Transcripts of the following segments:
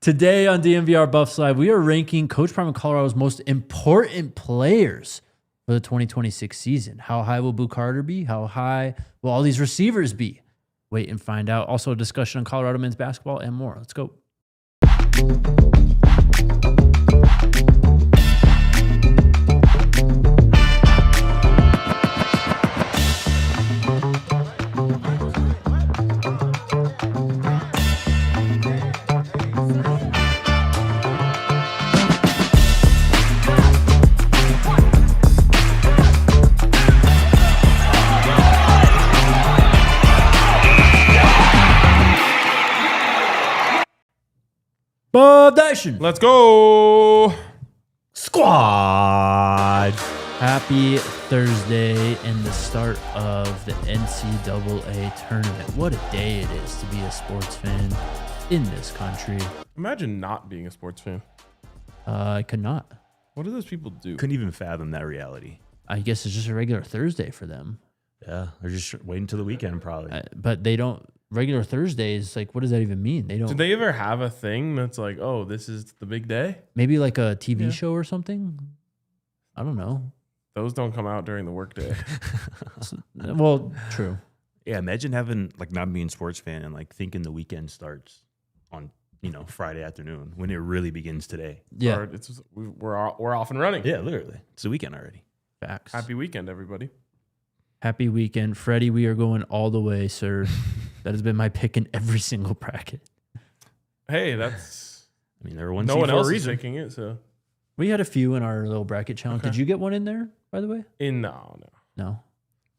Today on DNVR Buffs Live, we are ranking Coach Prime of Colorado's most important players for the 2026 season. How high will Boo Carter be? How high will all these receivers be? Wait and find out. Also a discussion on Colorado men's basketball and more. Let's go. Bob Nation. Let's go. Squad. Happy Thursday and the start of the NCAA tournament. What a day it is to be a sports fan in this country. Imagine not being a sports fan. I could not. What do those people do? Couldn't even fathom that reality. I guess it's just a regular Thursday for them. Yeah, they're just waiting till the weekend probably. But they don't. Regular Thursdays, like, what does that even mean? They don't. Did they ever have a thing that's like, oh, this is the big day? Maybe like a TV show or something? I don't know. Those don't come out during the workday. Well, true. Yeah, imagine having like not being a sports fan and like thinking the weekend starts on Friday afternoon when it really begins today. Yeah, Or we're off and running. Yeah, literally, it's the weekend already. Facts. Happy weekend, everybody. Happy weekend, Freddie. We are going all the way, sir. That has been my pick in every single bracket. Hey, that's. I mean, there were one. No one else is reason. picking it, so. We had a few in our little bracket challenge. Okay. Did you get one in there, by the way? No. No.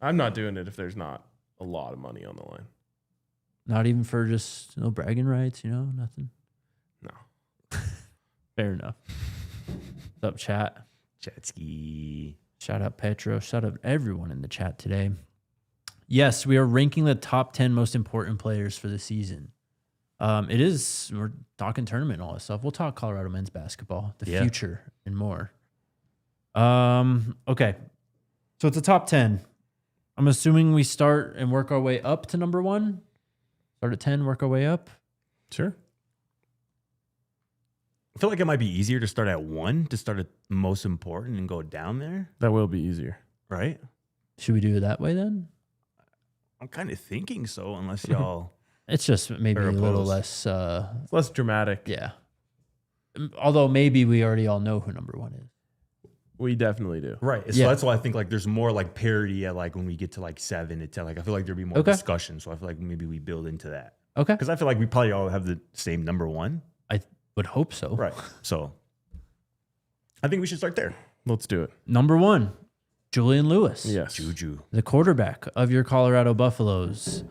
I'm not doing it if there's not a lot of money on the line. Not even for just no bragging rights, nothing. No. Fair enough. What's up, chat? Chatski. Shout out Petro. Shout out everyone in the chat today. Yes, we are ranking the top 10 most important players for the season. We're talking tournament and all that stuff. We'll talk Colorado men's basketball, the future, and more. Okay. So it's a top 10. I'm assuming we start and work our way up to number 1. Start at 10, work our way up. Sure. I feel like it might be easier to start at 1, to start at most important and go down there. That will be easier. Right? Should we do it that way then? I'm kind of thinking so, unless y'all... It's just maybe a little less... It's less dramatic. Yeah. Although maybe we already all know who number 1 is. We definitely do. Right. So that's why I think like there's more like parity at like when we get to like 7 to 10. Like I feel like there'd be more discussion. So I feel like maybe we build into that. Okay. Because I feel like we probably all have the same number 1. I would hope so. Right. So I think we should start there. Let's do it. Number 1, Julian Lewis. Yes. Juju. The quarterback of your Colorado Buffaloes.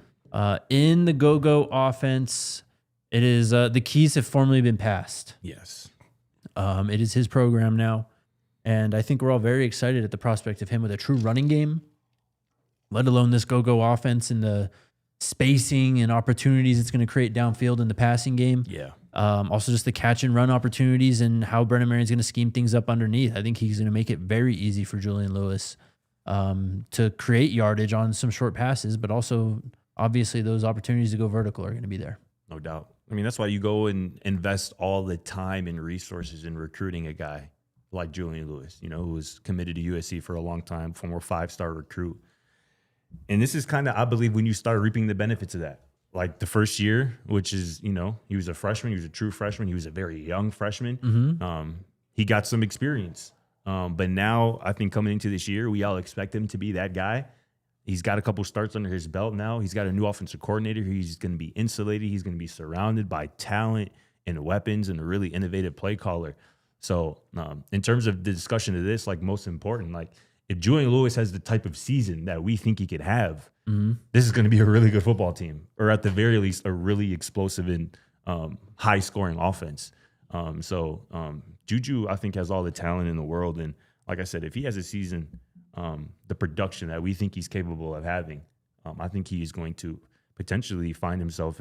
In the go-go offense, it is the keys have formally been passed. Yes. It is his program now. And I think we're all very excited at the prospect of him with a true running game, let alone this go-go offense and the spacing and opportunities it's going to create downfield in the passing game. Yeah. Also just the catch and run opportunities and how Brennan Marion's going to scheme things up underneath. I think he's going to make it very easy for Julian Lewis to create yardage on some short passes, but also obviously those opportunities to go vertical are going to be there. No doubt. I mean, that's why you go and invest all the time and resources in recruiting a guy like Julian Lewis, who was committed to USC for a long time, former 5-star recruit. And this is kind of, I believe, when you start reaping the benefits of that. Like the first year, which is, he was a freshman. He was a true freshman. He was a very young freshman. Mm-hmm. He got some experience. But now I think coming into this year, we all expect him to be that guy. He's got a couple starts under his belt now. He's got a new offensive coordinator. He's going to be insulated. He's going to be surrounded by talent and weapons and a really innovative play caller. So in terms of the discussion of this, like most important, like if Julian Lewis has the type of season that we think he could have, this is going to be a really good football team, or at the very least, a really explosive and high-scoring offense. Juju, I think, has all the talent in the world. And like I said, if he has a season, the production that we think he's capable of having, I think he is going to potentially find himself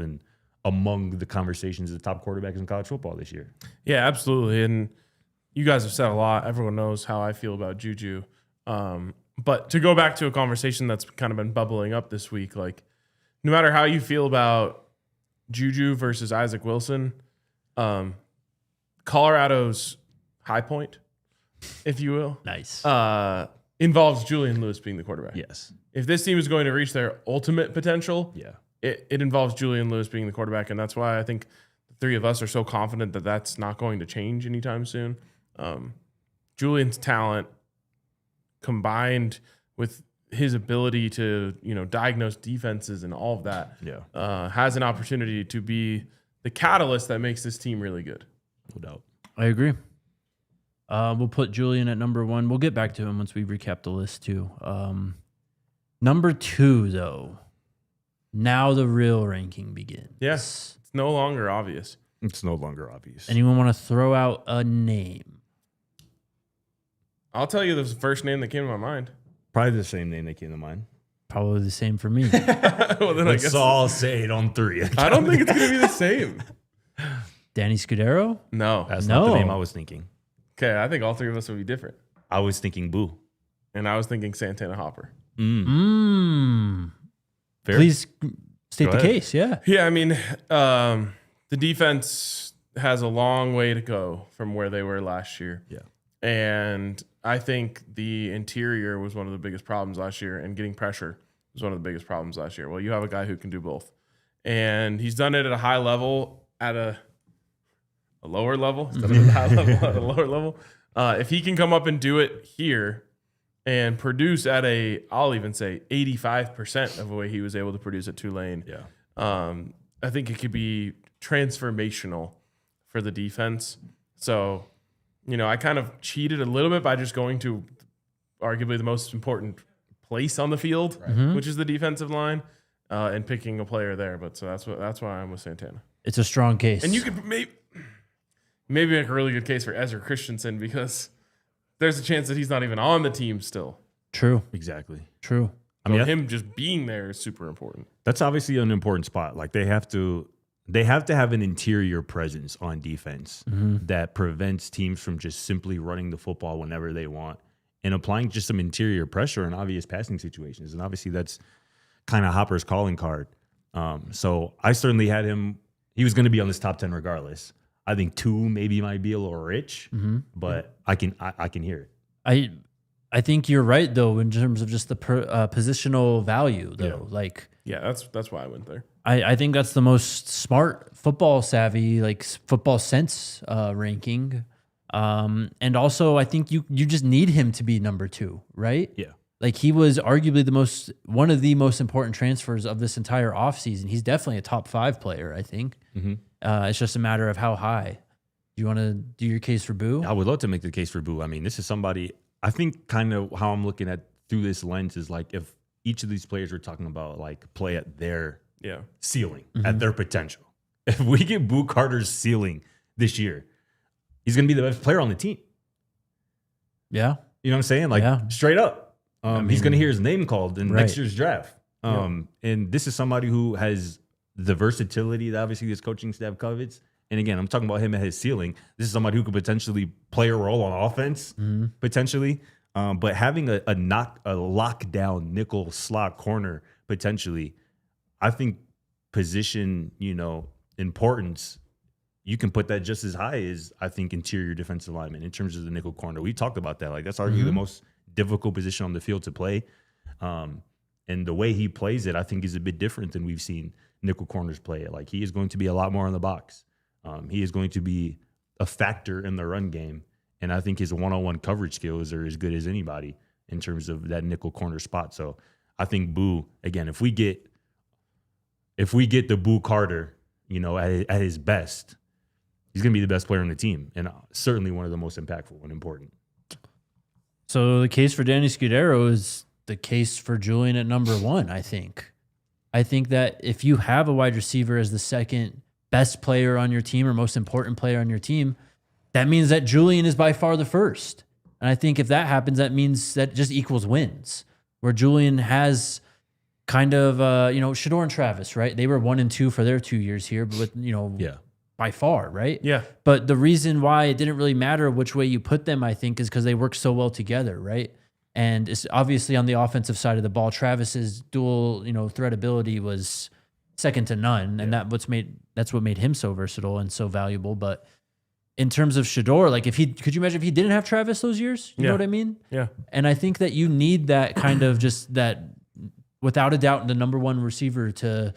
among the conversations of the top quarterbacks in college football this year. Yeah, absolutely. And you guys have said a lot. Everyone knows how I feel about Juju. But to go back to a conversation that's kind of been bubbling up this week, like no matter how you feel about Juju versus Isaac Wilson, Colorado's high point, if you will, Nice. involves Julian Lewis being the quarterback. Yes. If this team is going to reach their ultimate potential, Yeah. it involves Julian Lewis being the quarterback. And that's why I think the three of us are so confident that that's not going to change anytime soon. Julian's talent combined with his ability to, diagnose defenses and all of that has an opportunity to be the catalyst that makes this team really good. No doubt. I agree. We'll put Julian at number 1. We'll get back to him once we recap the list too. Number 2, though. Now the real ranking begins. Yes. It's no longer obvious. It's no longer obvious. Anyone want to throw out a name? I'll tell you the first name that came to my mind. Probably the same name that came to mind. Probably the same for me. Well, then I guess all say it on 3. I don't think it's going to be the same. Danny Scudero? No. That's not the No. name I was thinking. Okay, I think all three of us would be different. I was thinking Boo. And I was thinking Santana Hopper. Fair. Please state Go the ahead. case. Yeah. Yeah, I mean, the defense has a long way to go from where they were last year. Yeah. And I think the interior was one of the biggest problems last year, and getting pressure was one of the biggest problems last year. Well, you have a guy who can do both. And he's done it at a high level, at a lower level. He's done it at a high level, at a lower level. If he can come up and do it here and produce at I'll even say 85% of the way he was able to produce at Tulane. Yeah. I think it could be transformational for the defense. So, I kind of cheated a little bit by just going to arguably the most important place on the field, which is the defensive line, and picking a player there. But so that's why I'm with Santana. It's a strong case. And you could maybe make a really good case for Ezra Christensen, because there's a chance that he's not even on the team still. True. Exactly. True. I mean, him just being there is super important. that's obviously an important spot. Like they have to have an interior presence on defense that prevents teams from just simply running the football whenever they want and applying just some interior pressure in obvious passing situations. And obviously that's kind of Hopper's calling card. So I certainly had him. He was going to be on this top 10 regardless. I think 2 maybe might be a little rich, but I can hear it. I think you're right though in terms of just the positional value though. Yeah. Like Yeah, that's why I went there. I think that's the most smart football savvy, like football sense ranking. And also I think you just need him to be number 2, right? Yeah. Like he was arguably one of the most important transfers of this entire offseason. He's definitely a top 5 player, I think. It's just a matter of how high. Do you want to do your case for Boo? I would love to make the case for Boo. I mean, this is somebody, I think kind of how I'm looking at through this lens is like if each of these players we're talking about like play at their ceiling, at their potential. If we get Boo Carter's ceiling this year, he's going to be the best player on the team. Yeah. You know what I'm saying? Like straight up. He's going to hear his name called in next year's draft. And this is somebody who has the versatility that obviously this coaching staff covets. And again, I'm talking about him at his ceiling. This is somebody who could potentially play a role on offense, potentially. But having a lockdown nickel slot corner, potentially, I think position, importance, you can put that just as high as, I think, interior defensive lineman in terms of the nickel corner. We talked about that. Like, that's arguably the most difficult position on the field to play. And the way he plays it, I think, is a bit different than we've seen nickel corners play it. Like, he is going to be a lot more in the box. He is going to be a factor in the run game. And I think his one-on-one coverage skills are as good as anybody in terms of that nickel corner spot. So I think Boo, again, if we get the Boo Carter, at his best, he's going to be the best player on the team and certainly one of the most impactful and important. So the case for Danny Scudero is the case for Julian at number 1, I think. I think that if you have a wide receiver as the second best player on your team or most important player on your team, that means that Julian is by far the first. And I think if that happens, that means that just equals wins, where Julian has kind of, Shador and Travis, right? They were 1 and 2 for their 2 years here, but by far, right? Yeah. But the reason why it didn't really matter which way you put them, I think, is because they work so well together, right? And it's obviously on the offensive side of the ball, Travis's dual, threat ability was second to none, and that's what made him so versatile and so valuable. But in terms of Shador, like could you imagine if he didn't have Travis those years? You know what I mean? Yeah. And I think that you need that kind of just that, without a doubt, the number one receiver to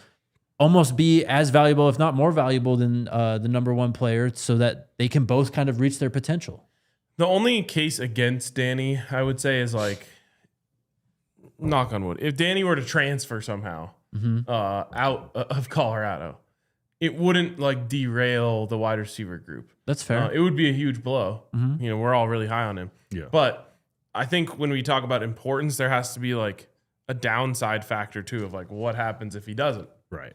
almost be as valuable, if not more valuable than the number one player, so that they can both kind of reach their potential. The only case against Danny, I would say, is like, knock on wood, if Danny were to transfer somehow out of Colorado, it wouldn't like derail the wide receiver group. That's fair. It would be a huge blow. You know, we're all really high on him. Yeah. But I think when we talk about importance, there has to be like a downside factor too of like what happens if he doesn't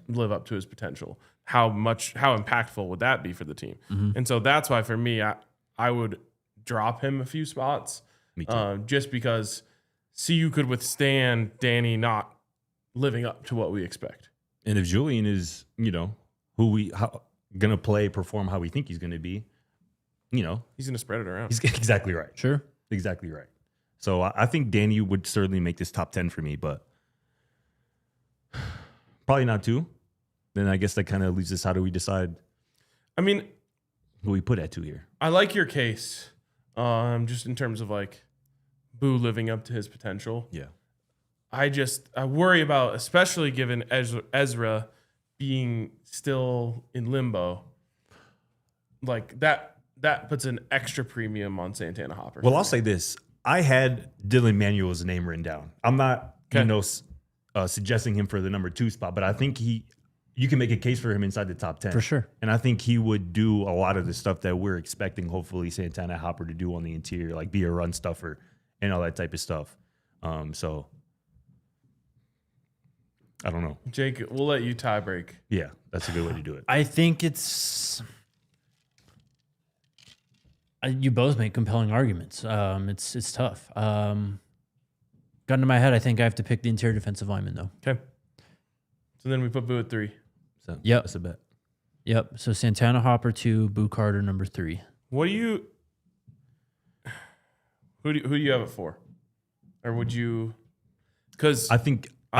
live up to his potential. How impactful would that be for the team? And so that's why for me, I would drop him a few spots. Me too. Just because CU could withstand Danny not living up to what we expect. And if Julian is, gonna perform how we think he's gonna be, he's gonna spread it around. he's exactly right. Sure. Exactly right. So I think Danny would certainly make this top 10 for me, but probably not 2. Then I guess that kind of leaves us. How do we decide? I mean, who we put at 2 here? I like your case, just in terms of like Boo living up to his potential. Yeah. I worry about, especially given Ezra being still in limbo, like that puts an extra premium on Santana Hopper. Well, I'll say this. I had Dylan Manuel's name written down. I'm not, suggesting him for the number 2 spot, but I think you can make a case for him inside the top 10. For sure. And I think he would do a lot of the stuff that we're expecting, hopefully, Santana Hopper to do on the interior, like be a run stuffer and all that type of stuff. So I don't know. Jake, we'll let you tie break. Yeah, that's a good way to do it. I think it's... You both make compelling arguments. It's tough. Gun to my head, I think I have to pick the interior defensive lineman, though. Okay. So then we put Boo at 3. So Yep. That's a bet. Yep. So Santana Hopper 2, Boo Carter number 3. What do you... Who do you have it for? Or would you... Because I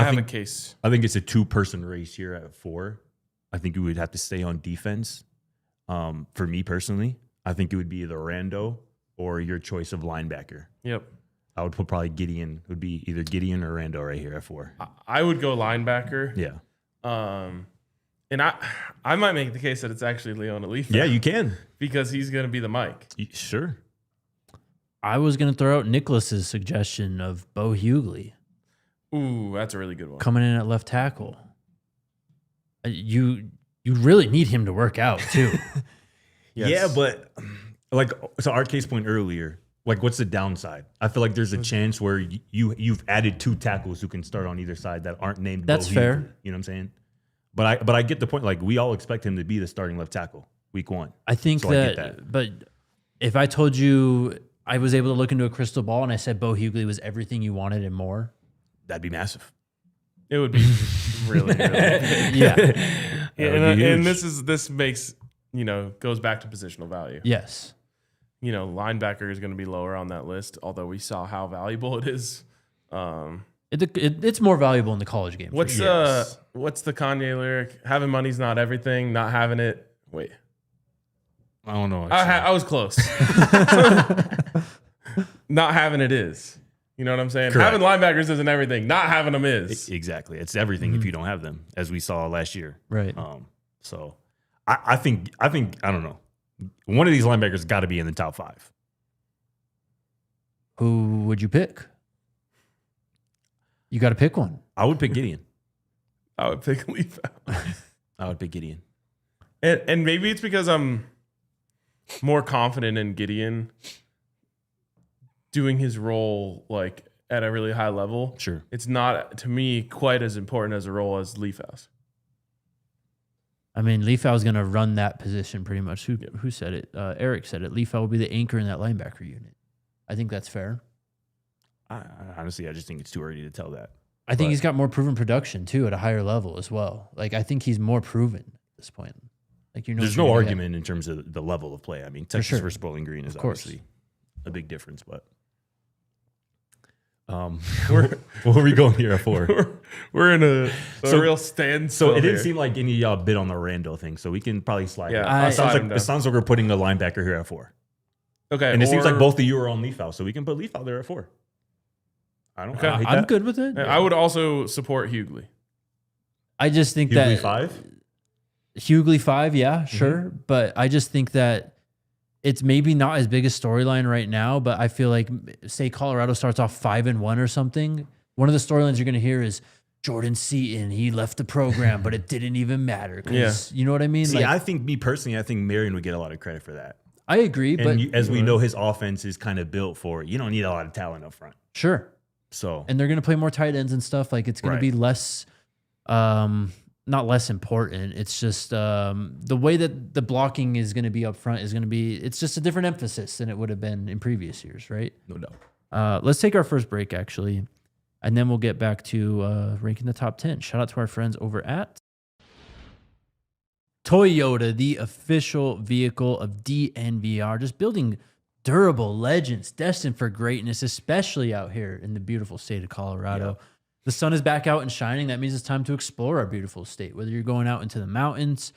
have a case. I think it's a 2-person race here at 4. I think you would have to stay on defense. For me personally, I think it would be either Rando or your choice of linebacker. Yep. I would put probably Gideon. It would be either Gideon or Rando right here at 4. I would go linebacker. Yeah. And I might make the case that it's actually Leon Alifa. Yeah, you can. Because he's going to be the Mike. Sure. I was going to throw out Nicholas's suggestion of Bo Hughley. Ooh, that's a really good one. Coming in at left tackle. You really need him to work out, too. Yes. Yeah, but so our case point earlier, what's the downside? I feel like there's a chance where you've added 2 tackles who can start on either side that aren't named. That's Bo fair. Hughley, you know what I'm saying? But I get the point. Like, we all expect him to be the starting left tackle week 1. I think So I get that. But if I told you I was able to look into a crystal ball and I said Bo Hughley was everything you wanted and more, That'd be massive. It would be really, really big. yeah. And this makes, goes back to positional value. Yes. Linebacker is going to be lower on that list, although we saw how valuable it is. It's more valuable in the college game. What's the Kanye lyric? Having money's not everything. Not having it. Wait. I don't know. I was close. Not having it is. You know what I'm saying? Correct. Having linebackers isn't everything. Not having them is. Exactly. It's everything if you don't have them, as we saw last year. Right. So I think I don't know. One of these linebackers got to be in the top 5. Who would you pick? You got to pick one. I would pick Gideon. I would pick Leaf out. I would pick Gideon. And maybe it's because I'm more confident in Gideon doing his role like at a really high level. Sure. It's not, to me, quite as important as a role as Leaf House. I mean, Leafau is going to run that position pretty much. Who said it? Eric said it. Leafau will be the anchor in that linebacker unit. I think that's fair. Honestly, I just think it's too early to tell that. I think he's got more proven production too at a higher level as well. Like I think he's more proven at this point. Like there's no argument in terms of the level of play. I mean, Texas sure. versus Bowling Green is obviously a big difference, but Where are we going here at 4? We're in a real standstill. So it didn't here. seem like any of y'all bid on the Rando thing, so we can probably slide. Yeah, it sounds like we're putting a linebacker here at 4. Okay, and it seems like both of you are on Leaf out, so we can put Leaf out there at 4. I hate I'm that. good with it. I would also support Hughley. I just think Hughley that 5. Hughley 5, yeah, sure. But I just think that it's maybe not as big a storyline right now, but I feel like, say Colorado starts off 5-1 or something, one of the storylines you're going to hear is Jordan Seaton, he left the program, but it didn't even matter. Yeah. You know what I mean? See, I think Marion would get a lot of credit for that. I agree, but as we know, his offense is kind of built for, you don't need a lot of talent up front. sure. So, And they're going to play more tight ends and stuff. Like, it's going to be less, not less important. It's just the way that the blocking is going to be up front is going to be, it's just a different emphasis than it would have been in previous years, right? no doubt. Let's take our first break, actually, and then we'll get back to ranking the top 10. Shout out to our friends over at Toyota, the official vehicle of DNVR, just building durable legends destined for greatness, especially out here in the beautiful state of Colorado. Yeah. The sun is back out and shining. That means it's time to explore our beautiful state, whether you're going out into the mountains,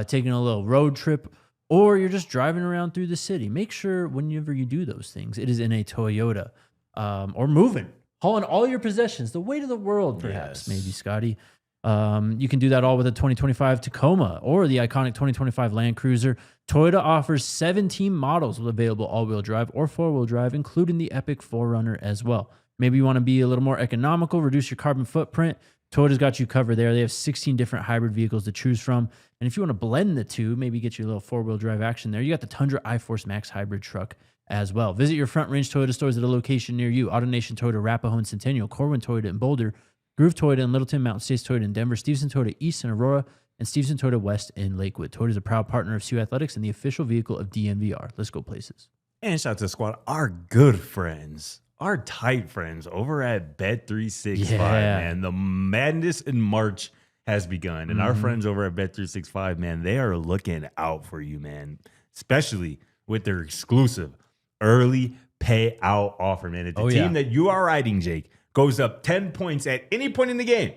taking a little road trip, or you're just driving around through the city. Make sure whenever you do those things, it is in a Toyota or moving, hauling all your possessions, the weight of the world, perhaps, maybe, Scotty. You can do that all with a 2025 Tacoma or the iconic 2025 Land Cruiser. Toyota offers 17 models with available all-wheel drive or four-wheel drive, including the Epic 4Runner as well. Maybe you want to be a little more economical, reduce your carbon footprint. Toyota's got you covered there. They have 16 different hybrid vehicles to choose from. And if you want to blend the two, maybe get you a little four-wheel drive action there, you got the Tundra iForce Max hybrid truck as well. Visit your Front Range Toyota stores at a location near you. AutoNation Toyota, Arapahoe and Centennial, Corwin Toyota in Boulder, Groove Toyota in Littleton, Mountain States Toyota in Denver, Stevenson Toyota East in Aurora, and Stevenson Toyota West in Lakewood. Toyota is a proud partner of Sioux Athletics and the official vehicle of DNVR. Let's go places. And shout out to the squad, our good friends, our tight friends over at Bet365, man. The madness in March has begun. And our friends over at Bet365, man, they are looking out for you, man. Especially with their exclusive early payout offer, man. If the team that you are riding, Jake, goes up 10 points at any point in the game,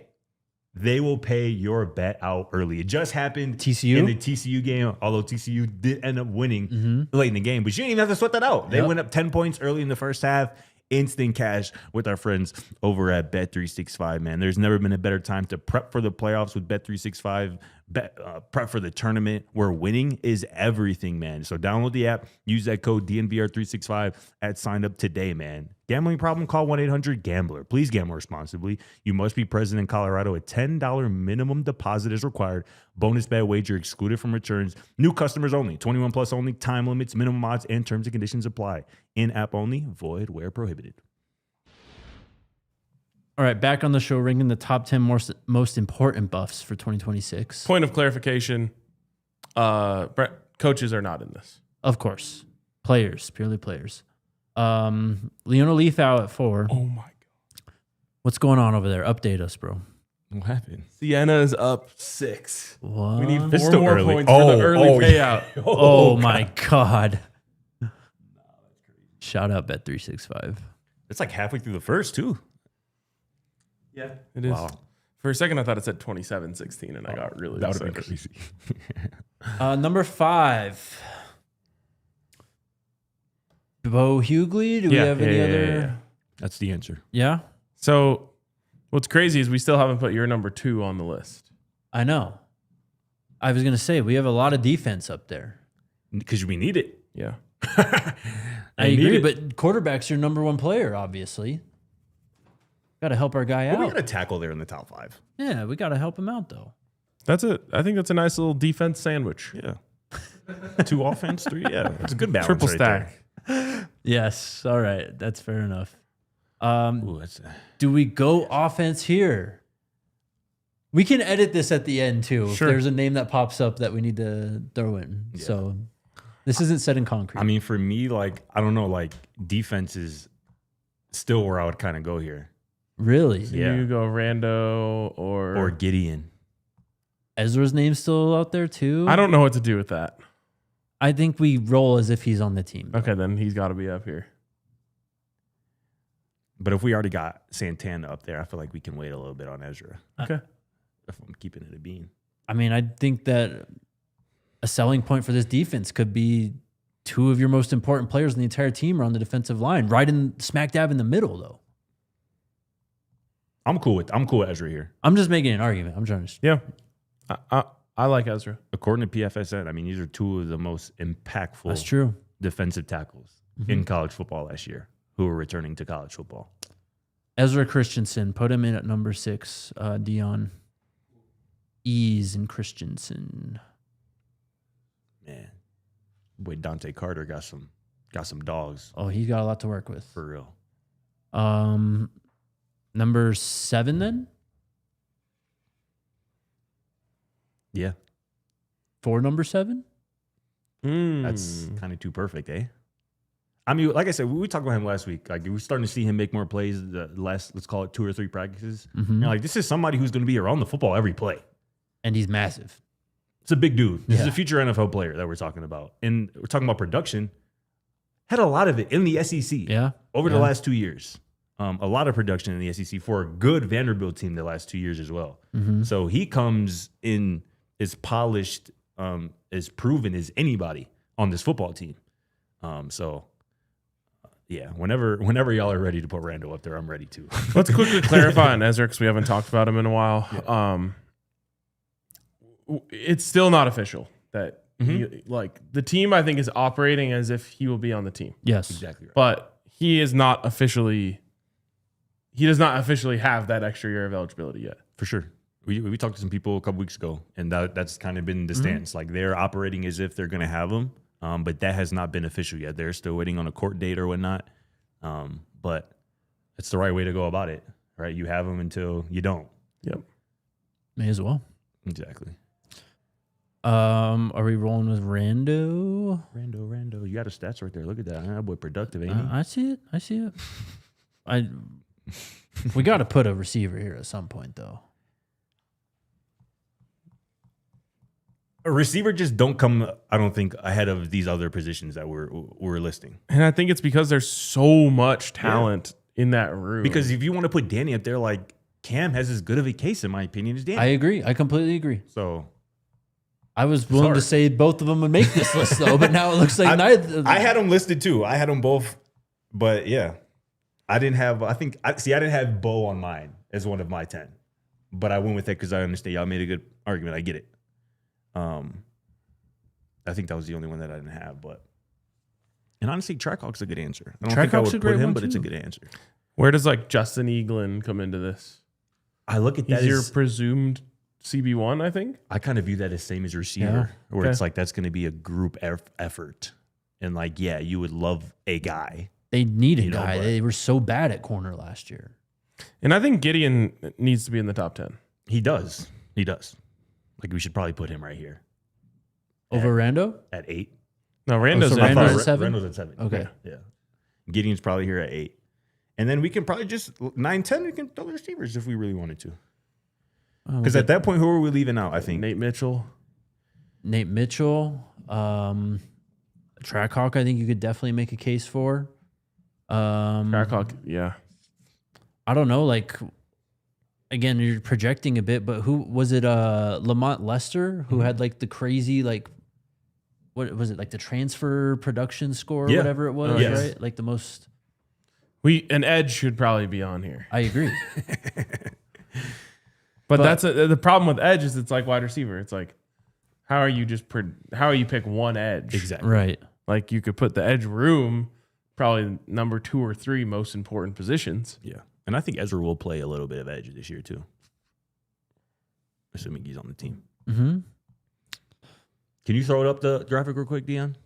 they will pay your bet out early. It just happened TCU? in the TCU game, although TCU did end up winning late in the game. But you didn't even have to sweat that out. They went up 10 points early in the first half. Instant cash with our friends over at Bet365, man. There's never been a better time to prep for the playoffs with Bet365. Prep for the tournament where winning is everything, man. So download the app, use that code DNVR365 at sign up today, man. Gambling problem? Call 1-800-GAMBLER. Please gamble responsibly. You must be present in Colorado. A $10 minimum deposit is required. Bonus bet wager excluded from returns. New customers only. 21 plus only. Time limits, minimum odds, and terms and conditions apply. In-app only. Void where prohibited. All right, back on the show, ranking the top 10 most important buffs for 2026. Point of clarification, coaches are not in this. Of course. Players, purely players. Leona Leaf out at 4. Oh, my God. What's going on over there? Update us, bro. What happened? Sienna is up 6. What? We need It's 4 still more early. points for the early payout. Oh, my God. Shout out Bet365. It's like halfway through the first, too. Yeah, it is. Wow. For a second, I thought it said 27-16, and I got really That would have excited. been crazy. Number 5. Bo Hughley. Do we have any other? That's the answer. Yeah, So what's crazy is we still haven't put your number 2 on the list. I know. I was going to say, we have a lot of defense up there. Because we need it. Yeah. I agree, but quarterback's your number 1 player, obviously. Got to help our guy out. We got a tackle there in the top 5. Yeah, we got to help him out, though. That's it. I think that's a nice little defense sandwich. Yeah. 2 offense, 3. Yeah. It's a good balance. Triple right stack. there. Yes. All right. That's fair enough. Ooh, Do we go offense here? We can edit this at the end, too. Sure. If there's a name that pops up that we need to throw in. Yeah. So this isn't set in concrete. I mean, for me, like, I don't know, like, defense is still where I would kind of go here. Really? Yeah. You go Rando Or Gideon. Ezra's name's still out there, too? I don't know what to do with that. I think we roll as if he's on the team. Okay, then he's got to be up here. But if we already got Santana up there, I feel like we can wait a little bit on Ezra. Okay. If I'm keeping it a bean. I mean, I think that a selling point for this defense could be two of your most important players in the entire team are on the defensive line, right in smack dab in the middle, though. I'm cool with Ezra here. I'm just making an argument. I'm trying to. Yeah. I like Ezra. According to PFSN, I mean, these are two of the most impactful That's true. defensive tackles in college football last year who are returning to college football. Ezra Christensen, put him in at number 6. Dion. Ease and Christensen. Man, boy, Dante Carter got some dogs Oh, he's got a lot to work with. for real. Number 7 then? Yeah, For number 7? that's kind of too perfect, eh? I mean, like I said, we talked about him last week. Like, we're starting to see him make more plays the last, let's call it 2 or 3 practices. Mm-hmm. Like, this is somebody who's going to be around the football every play. And he's massive. It's a big dude. This is Yeah. a future NFL player that we're talking about. And we're talking about production. Had a lot of it in the SEC Yeah. over the Yeah. last 2 years. A lot of production in the SEC for a good Vanderbilt team the last 2 years as well. Mm-hmm. So he comes in as polished, as proven as anybody on this football team. Yeah, whenever y'all are ready to put Rando up there, I'm ready to. Let's quickly clarify on Ezra because we haven't talked about him in a while. Yeah. It's still not official that Mhm. the team I think is operating as if he will be on the team, Yes. Exactly right. but he does not officially have that extra year of eligibility yet. For sure. We talked to some people a couple weeks ago, and that's kind of been the stance. Like, they're operating as if they're going to have them, but that has not been official yet. They're still waiting on a court date or whatnot. But it's the right way to go about it, right? You have them until you don't. Yep. May as well. Exactly. Are we rolling with Rando? Rando. You got his stats right there. Look at that. That boy productive, ain't he? I see it. We got to put a receiver here at some point, though. A receiver just don't come, I don't think, ahead of these other positions that we're listing. And I think it's because there's so much talent in that room. Because if you want to put Danny up there, like, Cam has as good of a case, in my opinion, as Danny. I agree. I completely agree. So I was willing to say both of them would make this list, though, but now it looks like neither. I had them listed too. I had them both, but yeah, I didn't have. I didn't have Bo on mine as one of my 10, but I went with it because I understand y'all made a good argument. I get it. I think that was the only one that I didn't have, and honestly, Trackhawk's a good answer. I don't think I Trackhawk's a would great put him, one, but it's a too. good answer. where does Justin Eaglin come into this? I look at that He's your as presumed CB1, I think. I kind of view that as same as receiver, where Okay. it's like that's going to be a group effort, and you would love a guy. They need a You know, guy. but- They were so bad at corner last year. And I think Gideon needs to be in the top 10. He does. Like, we should probably put him right here Over Rando? at 8. No, Rando's so in. Rando's Rando's at 7? Rando's at 7. Okay. Yeah. Gideon's probably here at 8. And then we can probably just 9, 10, we can throw the receivers if we really wanted to. Because at that point, who are we leaving out, I think? Nate Mitchell. Trackhawk, I think you could definitely make a case for. Trackhawk, yeah. I don't know, again, you're projecting a bit, but who was it? Lamont Lester, who had the crazy what was it, the transfer production score or Yeah. whatever it was, Yes. right? The most. An edge should probably be on here. I agree. But that's the problem with edge is it's like wide receiver. It's like, how are you pick one edge? Exactly. Right. You could put the edge room probably number 2 or 3 most important positions. Yeah. And I think Ezra will play a little bit of edge this year, too. Assuming he's on the team. Mm-hmm. Can you throw it up the graphic real quick, Dion?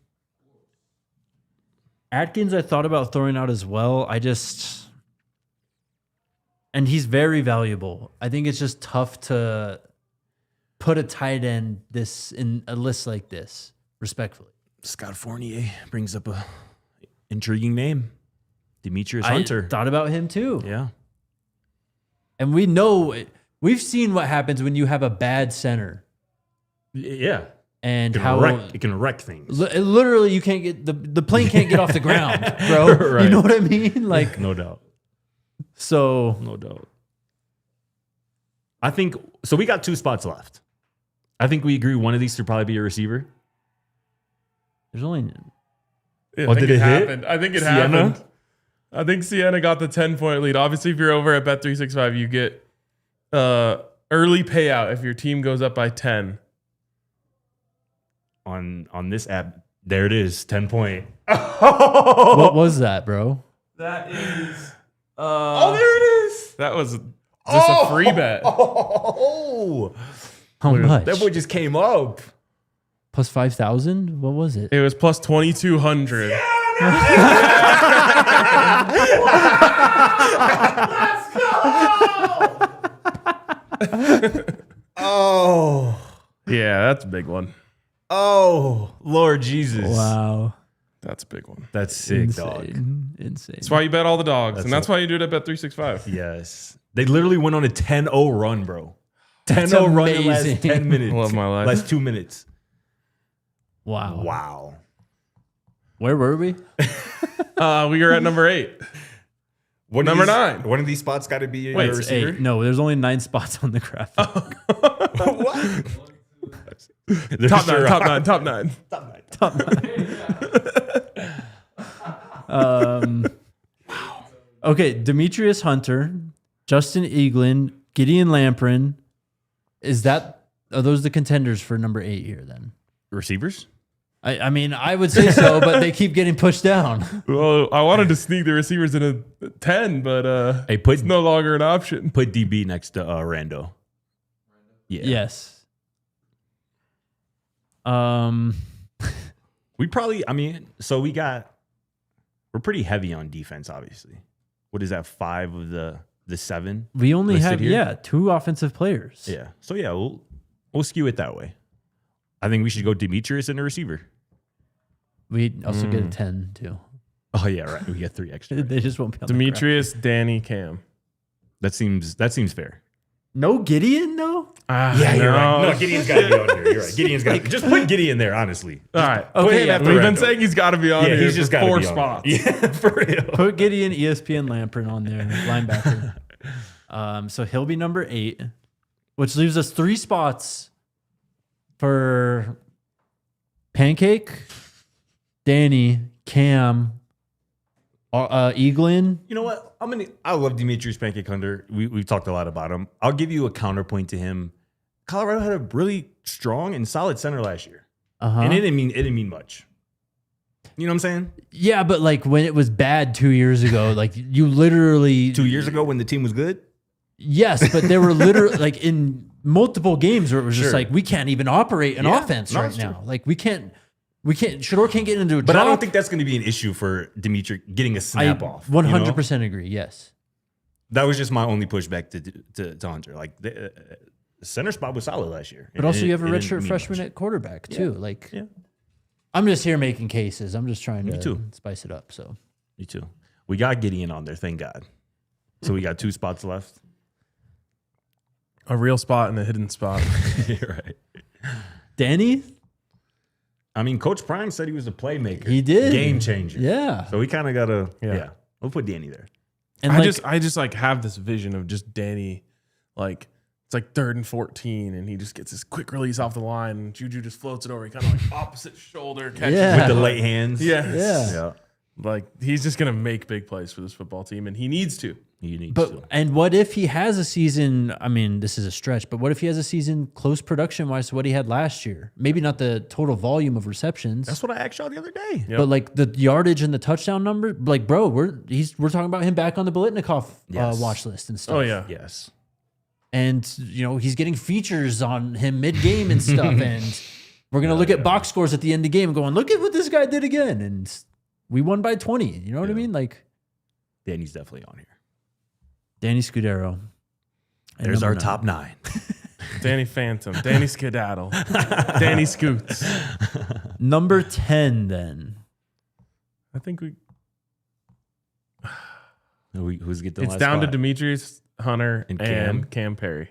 Atkins, I thought about throwing out as well. And he's very valuable. I think it's just tough to put a tight end in a list like this, respectfully. Scott Fournier brings up a intriguing name. Demetrius Hunter. I thought about him too. Yeah. And we've seen what happens when you have a bad center Yeah. and It can wreck things. literally you can't get the plane can't get off the ground, bro. Right. You know what I mean? No doubt. So No doubt. I think so. We got 2 spots left. I think we agree one of these should probably be a receiver. there's only Yeah, Oh, I think did it hit? happened. I think it Sienna? happened. I think Sienna got the 10-point lead. Obviously, if you're over at Bet365, you get early payout if your team goes up by 10. On this app. There it is, 10 point. what was that, bro? That is. Oh, there it is. That was just a free bet. Oh, How much? that boy just came up. Plus 5,000? What was it? It was plus 2,200. Oh, Yeah, that's a big one. oh, Lord Jesus. Wow. That's a big one. That's sick, dog. Insane. That's why you bet all the dogs, That's and that's why you do it at Bet365. Yes. They literally went on a 10-0 run, bro. 10-0 run in the last amazing. 10 minutes. Love my life. Last 2 minutes. Wow. Wow. Where were we? We are at number 8. Number 9. One of these spots got to be a Wait, It's receiver. 8. No, there's only 9 spots on the graphic. What? Top 9, top 9, top 9. Top 9. Okay, Demetrius Hunter, Justin Eaglin, Gideon Lamprin. Are those the contenders for number 8 here then? Receivers? I mean, I would say so, but they keep getting pushed down. Well, I wanted to sneak the receivers in a 10, but Hey, it's no longer an option. put DB next to Rando. Yeah. Yes. We probably, we're pretty heavy on defense, obviously. What is that, 5 of the 7? We only listed have, here? 2 offensive players. Yeah. So, yeah, we'll skew it that way. I think we should go Demetrius and a receiver. We also get a 10 too. Oh, yeah, right. We get 3 extra. They just won't be on Demetrius, Danny, Cam. That seems fair. No Gideon, though? Yeah, you're right. No, Gideon's got to be on here. You're right. Gideon's got to just put Gideon there, honestly. All right. Okay, yeah, We've been saying he's got to be on Yeah, here he's just for got 4 be on spots. there. Yeah, for real. Put Gideon, ESPN Lamprin on there, linebacker. So he'll be number 8, which leaves us 3 spots for Pancake, Danny, Cam, Eaglin. You know what? I love Demetrius Pancake Hunter. We've talked a lot about him. I'll give you a counterpoint to him. Colorado had a really strong and solid center last year. And it didn't mean much. You know what I'm saying? Yeah, but like when it was bad 2 years ago, like you literally 2 years ago when the team was good? Yes, but there were literally like in multiple games where it was just Sure. like we can't even operate an offense no, right it's now. true. Like we can't Shador can't get into a But drop. I don't think that's going to be an issue for Dimitri getting a I snap off. 100% agree. Yes. That was just my only pushback to Hunter. Like the center spot was solid last year. But also you have a redshirt freshman at quarterback too. Like I'm just here making cases. I'm just trying to too. spice it up. So Me too. We got Gideon on there, thank God. So we got 2 spots left. A real spot and a hidden spot. You're right. Danny, I mean, Coach Prime said he was a playmaker. he did Game changer. Yeah. So we kind of got to, Yeah. We'll put Danny there. And I like, just like have this vision of just Danny, like it's like 3rd and 14, and he just gets this quick release off the line, and Juju just floats it over. He kind of like opposite shoulder catches Yeah. With the late hands. Yes. Yeah. Like he's just gonna make big plays for this football team, and he needs to. You need but to. and what if he has a season? I mean, this is a stretch, but what if he has a season close production wise to what he had last year? Maybe not the total volume of receptions. That's what I asked y'all the other day. Yep. But like the yardage and the touchdown number, like bro, we're talking about him back on the Bolitnikov Yes. watch list and stuff. Oh yeah. Yes. And he's getting features on him mid game and stuff. And we're gonna look at box scores at the end of the game and going, look at what this guy did again. And we won by 20. You know what I mean? Like Danny's definitely on here. Danny Scudero. And There's our number 9. top 9. Danny Phantom, Danny Skedaddle, Danny Scoots. Number 10 then. I think Who's get the it's last down to spot? Demetrius Hunter And and Cam. Cam Perry,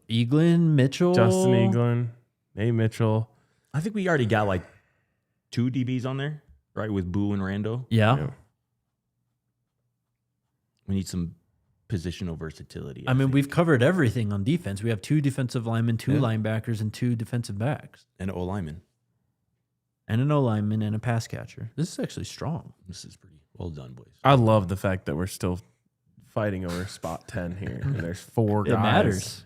Eaglin, Mitchell. Justin Eaglin, Nate Mitchell. I think we already got like 2 DBs on there, right? With Boo and Rando. Yeah. Yeah. We need some positional versatility. I mean, think. we've covered everything on defense. We have 2 defensive linemen, 2 linebackers, and 2 defensive backs. And an O-lineman. And an O-lineman and a pass catcher. This is actually strong. This is pretty well done, boys. I love the fact that we're still fighting over spot 10 here. And there's 4 guys. It matters.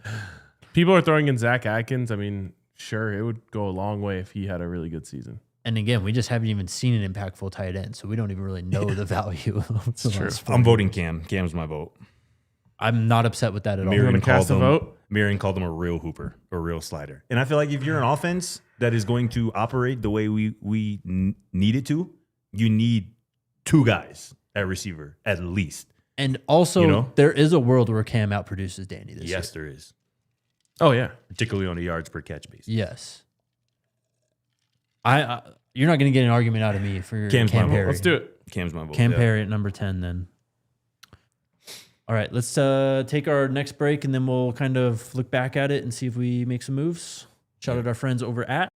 People are throwing in Zach Atkins. I mean, sure, it would go a long way if he had a really good season. And again, we just haven't even seen an impactful tight end, so we don't even really know the value of the last 4 I'm voting Cam. Cam's my vote. I'm not upset with that at all. You wanna cast a vote? Marion called him a real hooper, a real slider. And I feel like if you're an offense that is going to operate the way we need it to, you need 2 guys at receiver at least. And also, there is a world where Cam outproduces Danny this year. Yes, there is. Oh, yeah. Particularly on the yards per catch basis. Yes. You're not going to get an argument out of me for Cam's my Cam vote. Perry. Let's do it. Cam's my vote. Cam Perry at number 10 then. All right, let's take our next break, and then we'll kind of look back at it and see if we make some moves. Shout out our friends over at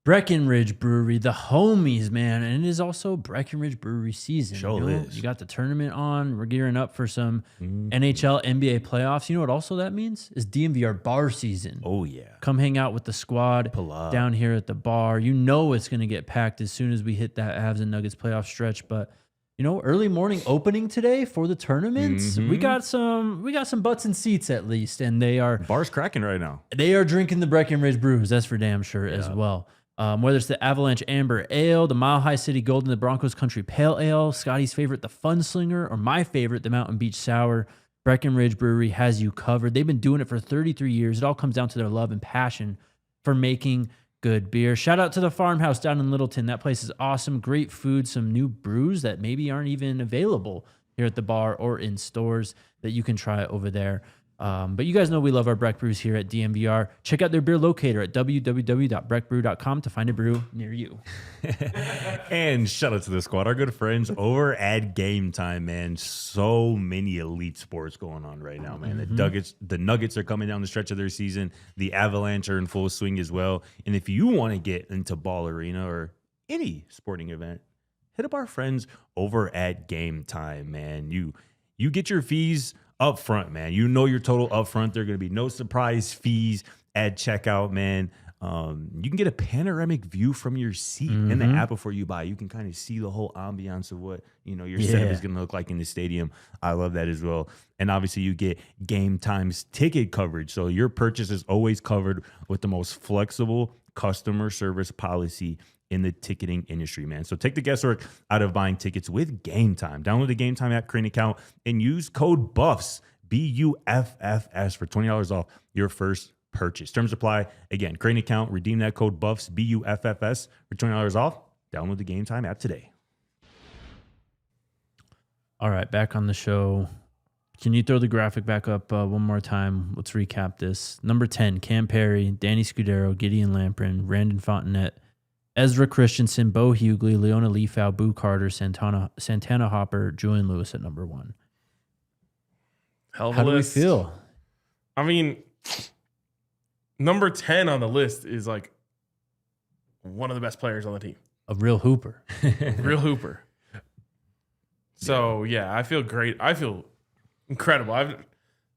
Breckenridge Brewery, the homies, man. And it is also Breckenridge Brewery season. Sure is. You got the tournament on. We're gearing up for some NHL, NBA playoffs. You know what also that means? Is DNVR bar season. Oh, yeah. Come hang out with the squad Pull up. down here at the bar. You know it's going to get packed as soon as we hit that Avs and Nuggets playoff stretch. But, early morning opening today for the tournaments. We got some butts and seats at least. And Bar's cracking right now. they are drinking the Breckenridge brews. That's for damn sure as well. Whether it's the Avalanche Amber Ale, the Mile High City Golden, the Broncos Country Pale Ale, Scotty's favorite, the Fun Slinger, or my favorite, the Mountain Beach Sour, Breckenridge Brewery has you covered. They've been doing it for 33 years. It all comes down to their love and passion for making good beer. Shout out to the Farmhouse down in Littleton. That place is awesome. Great food, some new brews that maybe aren't even available here at the bar or in stores that you can try over there. But you guys know we love our Breck Brews here at DNVR. Check out their beer locator at www.breckbrew.com to find a brew near you. And shout out to the squad, our good friends over at Game Time, man. So many elite sports going on right now, man. The Nuggets are coming down the stretch of their season. The Avalanche are in full swing as well. And if you want to get into Ball Arena or any sporting event, hit up our friends over at Game Time, man. You get your fees up front, man. You know your total up front. There are going to be no surprise fees at checkout, man. You can get a panoramic view from your seat in the app before you buy. You can kind of see the whole ambiance of what your setup is going to look like in the stadium. I love that as well. And obviously you get Game Time's ticket coverage. So your purchase is always covered with the most flexible customer service policy in the ticketing industry, man. So take the guesswork out of buying tickets with Game Time. Download the Game Time app, create an account, and use code BUFFS, BUFFS, for $20 off your first purchase. Terms apply. Again, create an account, redeem that code BUFFS, BUFFS, for $20 off. Download the Game Time app today. All right, back on the show. Can you throw the graphic back up one more time? Let's recap this. Number 10, Cam Perry, Danny Scudero, Gideon Lamprin, Brandon Fontenette, Ezra Christensen, Bo Hughley, Leona Leafow, Boo Carter, Santana Hopper, Julian Lewis at number 1. Hell of a How do we list. feel? I mean, number 10 on the list is like one of the best players on the team. A real hooper. Real hooper. So, yeah, I feel great. I feel incredible.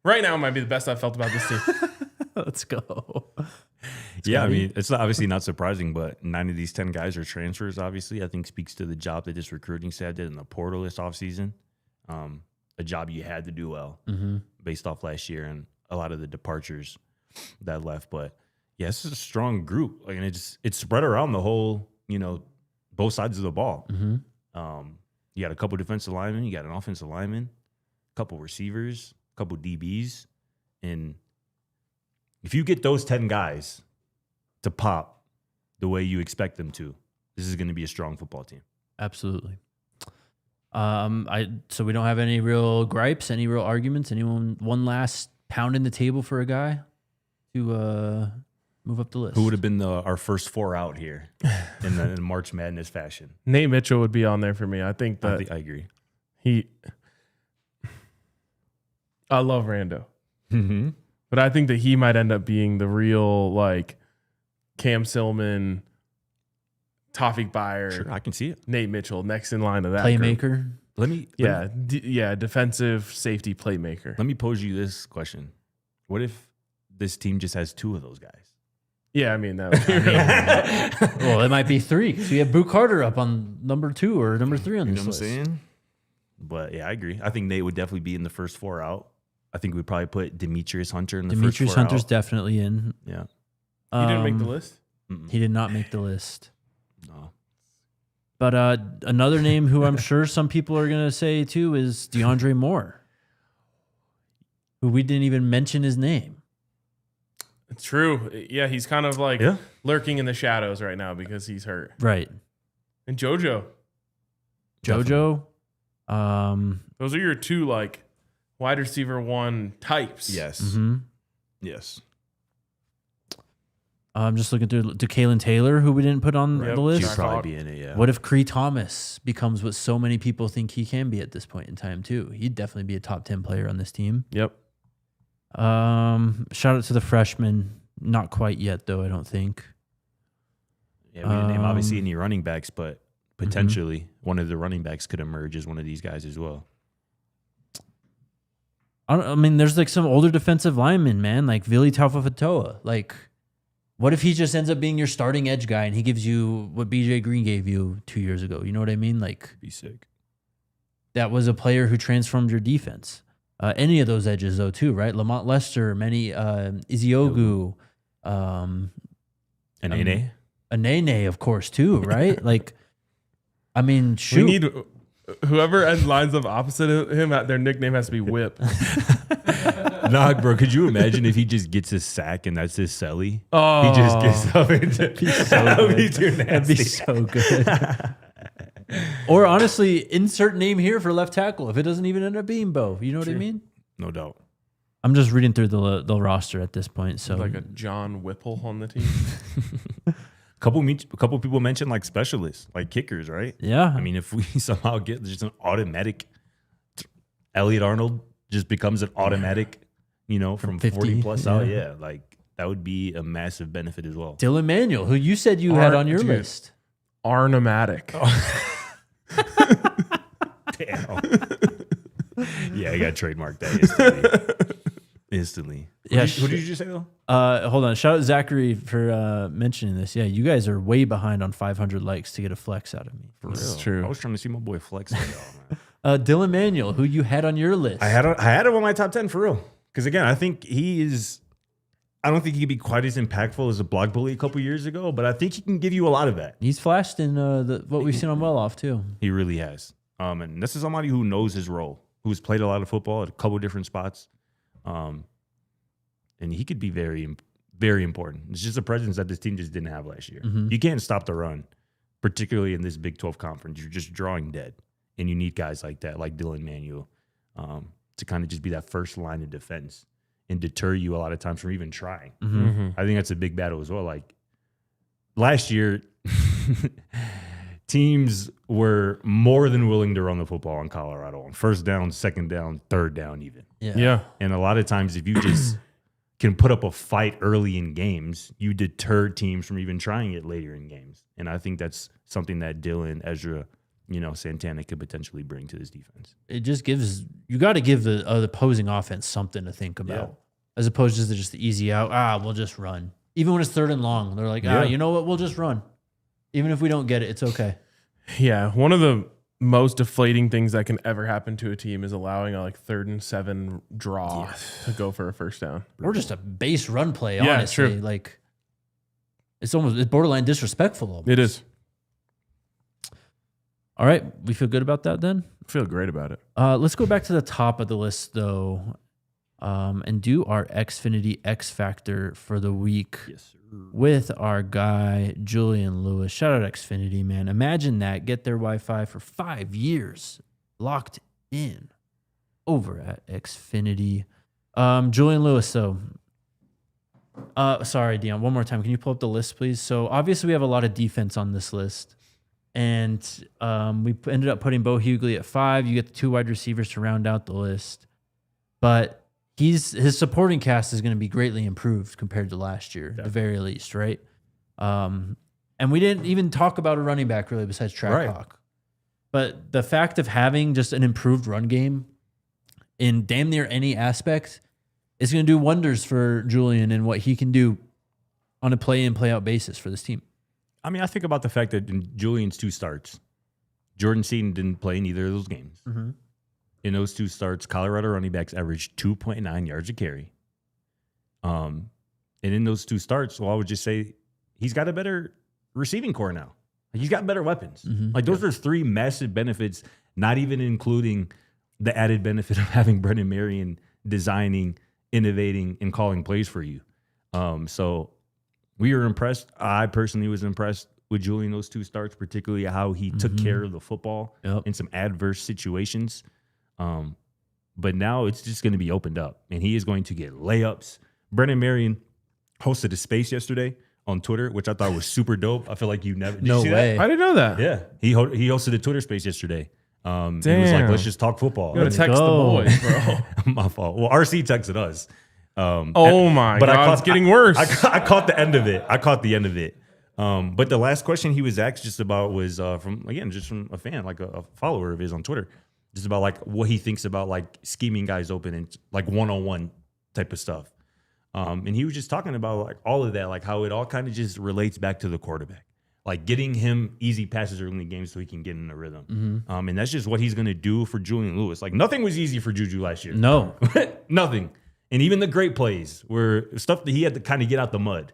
Right now might be the best I've felt about this team. Let's go. Yeah, I mean, it's obviously not surprising, but 9 of these 10 guys are transfers, obviously. I think speaks to the job that this recruiting staff did in the portal this offseason. A job you had to do well based off last year and a lot of the departures that left. But, yeah, this is a strong group. Like, and it's spread around the whole, both sides of the ball. You got a couple defensive linemen. You got an offensive lineman, a couple receivers, a couple DBs. And if you get those 10 guys to pop the way you expect them to, this is going to be a strong football team. Absolutely. So we don't have any real gripes, any real arguments. Anyone one last pound in the table for a guy to move up the list? Who would have been our first 4 out here in March Madness fashion? Nate Mitchell would be on there for me. I think that I agree. I love Rando. But I think that he might end up being the real, like, Cam Silman, Tawfiq Bayer. Sure, I can see it. Nate Mitchell, next in line of that Playmaker. group. defensive safety playmaker. Let me pose you this question: what if this team just has 2 of those guys? Yeah, I mean that. Well, it might be 3. So you have Boo Carter up on number 2 or number 3 on You this know what I'm list. saying? But yeah, I agree. I think Nate would definitely be in the first 4 out. I think we'd probably put Demetrius Hunter in the first 4 Hunter's out. definitely in. Yeah. He didn't make the list. He did not make the list. No. But another name who I'm sure some people are going to say too is DeAndre Moore, who we didn't even mention his name. It's true. Yeah, he's kind of like lurking in the shadows right now because he's hurt. Right. And JoJo. JoJo. Those are your 2 like wide receiver 1 types. Yes. Mm-hmm. Yes. I'm just looking through to Kalen Taylor, who we didn't put on the She'd list. probably be in it, yeah. What if Cree Thomas becomes what so many people think he can be at this point in time too? He'd definitely be a top 10 player on this team. Yep. Shout out to the freshman. Not quite yet though, I don't think. Yeah, we didn't name obviously any running backs, but potentially one of the running backs could emerge as one of these guys as well. I mean, there's like some older defensive linemen, man, like Vili Taufafatoa. Like, what if he just ends up being your starting edge guy and he gives you what BJ Green gave you 2 years ago? You know what I mean? Like, Be sick. that was a player who transformed your defense. Any of those edges, though, too, right? Lamont Lester, Iziogu, And Anene, of course, too, right? Like, I mean, shoot. We need whoever lines up opposite of him, their nickname has to be Whip. Nah, bro, could you imagine if he just gets a sack and that's his celly? Oh, He just gets up and that would be too That'd be nasty. so good. Or honestly, insert name here for left tackle if it doesn't even end up being Bo. You know what I mean? No doubt. I'm just reading through the roster at this point. So like a John Whipple on the team. Couple people mentioned like specialists, like kickers, right? yeah, I mean, if we somehow get just an automatic, Elliot Arnold just becomes an automatic, from 50, 40 plus out. yeah. Yeah, like that would be a massive benefit as well. Dylan Manuel, who you said you had on your Dude. list. Arnomatic. Damn. Yeah, I got trademarked that instantly. Yeah, What did you just say though? Hold on. Shout out Zachary for mentioning this. Yeah, you guys are way behind on 500 likes to get a flex out of me. For real. This is true. I was trying to see my boy flex. Man. Dylan Manuel, who you had on your list. I had him on my top 10 for real. Because again, I think I don't think he could be quite as impactful as a block bully a couple years ago, but I think he can give you a lot of that. He's flashed in what we've seen on Well Off too. He really has. And this is somebody who knows his role, who's played a lot of football at a couple different spots. And he could be very, very important. It's just a presence that this team just didn't have last year. Mm-hmm. You can't stop the run, particularly in this Big 12 conference. You're just drawing dead. And you need guys like that, like Dylan Manuel, to kind of just be that first line of defense and deter you a lot of times from even trying. Mm-hmm. I think that's a big battle as well. Like last year, teams were more than willing to run the football in Colorado on first down, second down, third down even. Yeah. And a lot of times if you just can put up a fight early in games, you deter teams from even trying it later in games. And I think that's something that Dylan, Ezra, Santana could potentially bring to this defense. It just gives you got to give the opposing offense something to think about, as opposed to just the easy out. We'll just run. Even when it's third and long, they're like, you know what? We'll just run. Even if we don't get it, it's okay. Yeah. One of the most deflating things that can ever happen to a team is allowing a 3rd and 7 draw to go for a first down. Or just a base run play, Yeah, honestly. true. Like it's borderline disrespectful almost. It is. All right. We feel good about that then? I feel great about it. Let's go back to the top of the list though. And do our Xfinity X Factor for the week. Yes, sir. With our guy, Julian Lewis. Shout out Xfinity, man. Imagine that. Get their Wi-Fi for 5 years. Locked in over at Xfinity. Julian Lewis, though. Sorry, Dion. One more time. Can you pull up the list, please? So, obviously, we have a lot of defense on this list. And we ended up putting Bo Hughley at 5. You get the 2 wide receivers to round out the list. But his supporting cast is going to be greatly improved compared to last year, at the very least, right? And we didn't even talk about a running back really besides Track Hawk. But the fact of having just an improved run game in damn near any aspect is going to do wonders for Julian and what he can do on a play in, play out basis for this team. I mean, I think about the fact that in Julian's 2 starts, Jordan Seaton didn't play in either of those games. Mm-hmm. In those 2 starts, Colorado running backs averaged 2.9 yards a carry. And in those 2 starts, well, I would just say he's got a better receiving core now. He's got better weapons. Mm-hmm. Like those are 3 massive benefits, not even including the added benefit of having Brendan Marion designing, innovating, and calling plays for you. So we were impressed. I personally was impressed with Julian those 2 starts, particularly how he took care of the football in some adverse situations. But now it's just going to be opened up, and he is going to get layups. Brendan Marion hosted a space yesterday on Twitter, which I thought was super dope. I feel like you never did No you see way. that? I didn't know that. Yeah, he hosted a Twitter space yesterday. He was like, "Let's just talk football." You gotta text the boys, bro. My fault. Well, RC texted us. Oh my God, it's getting worse. I caught the end of it. But the last question he was asked just about was from a fan, like a follower of his on Twitter, just about like what he thinks about like scheming guys open and like one-on-one type of stuff. And he was just talking about like all of that, like how it all kind of just relates back to the quarterback, like getting him easy passes early in the game so he can get in the rhythm. And that's just what he's going to do for Julian Lewis. Like nothing was easy for Juju last year. No. Nothing. And even the great plays were stuff that he had to kind of get out the mud.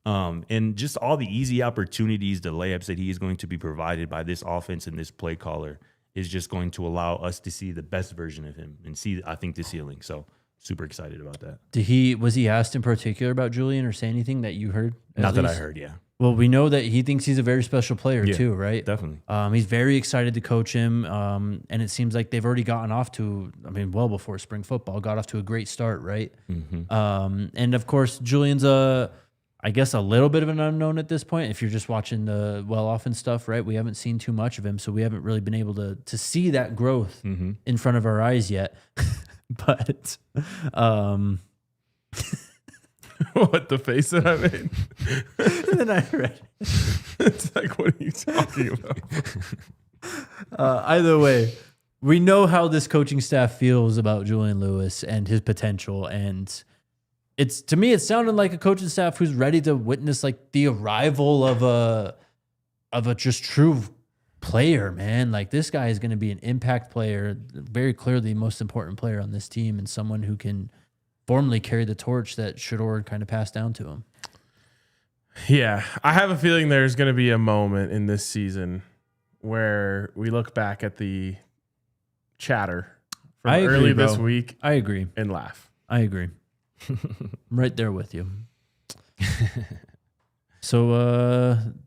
And just all the easy opportunities, the layups that he is going to be provided by this offense and this play caller is just going to allow us to see the best version of him and see, I think, the ceiling. So super excited about that. Was he asked in particular about Julian or say anything that you heard? Not that I heard, yeah. Well, we know that he thinks he's a very special player too, right? Definitely. He's very excited to coach him. And it seems like they've already gotten off to, well before spring football, got off to a great start, right? And of course, Julian's I guess a little bit of an unknown at this point. If you're just watching the off and stuff, right? We haven't seen too much of him, so we haven't really been able to see that growth in front of our eyes yet. But What, the face that I made? and then I read It's like, what are you talking about? either way, we know how this coaching staff feels about Julian Lewis and his potential, and it's, to me, it sounded like a coaching staff who's ready to witness like the arrival of a just true player, man. Like this guy is going to be an impact player, very clearly the most important player on this team, and someone who can formally carry the torch that Shedeur kind of passed down to him. Yeah, I have a feeling there's going to be a moment in this season where we look back at the chatter from early this week. I agree. And laugh. I agree. I'm right there with you. So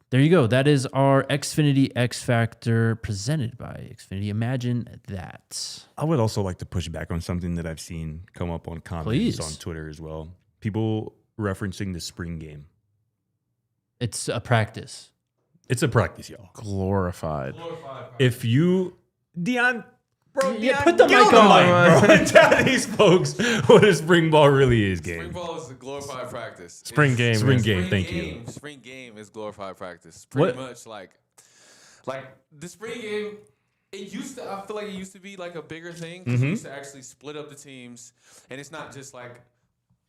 there you go. That is our Xfinity X Factor presented by Xfinity. Imagine that. I would also like to push back on something that I've seen come up on comments on Twitter as well. People referencing the spring game. It's a practice. It's a practice, y'all. Glorified. If you, Dion, bro, Yeah, Dion, put the get mic on on. bro, and tell these folks what a spring ball really is, Spring game. ball is a glorified practice. Spring game. Spring man. game, thank you. Spring game is glorified practice. Pretty much like the spring game. It used to. I feel like it used to be like a bigger thing because we used to actually split up the teams, and it's not just like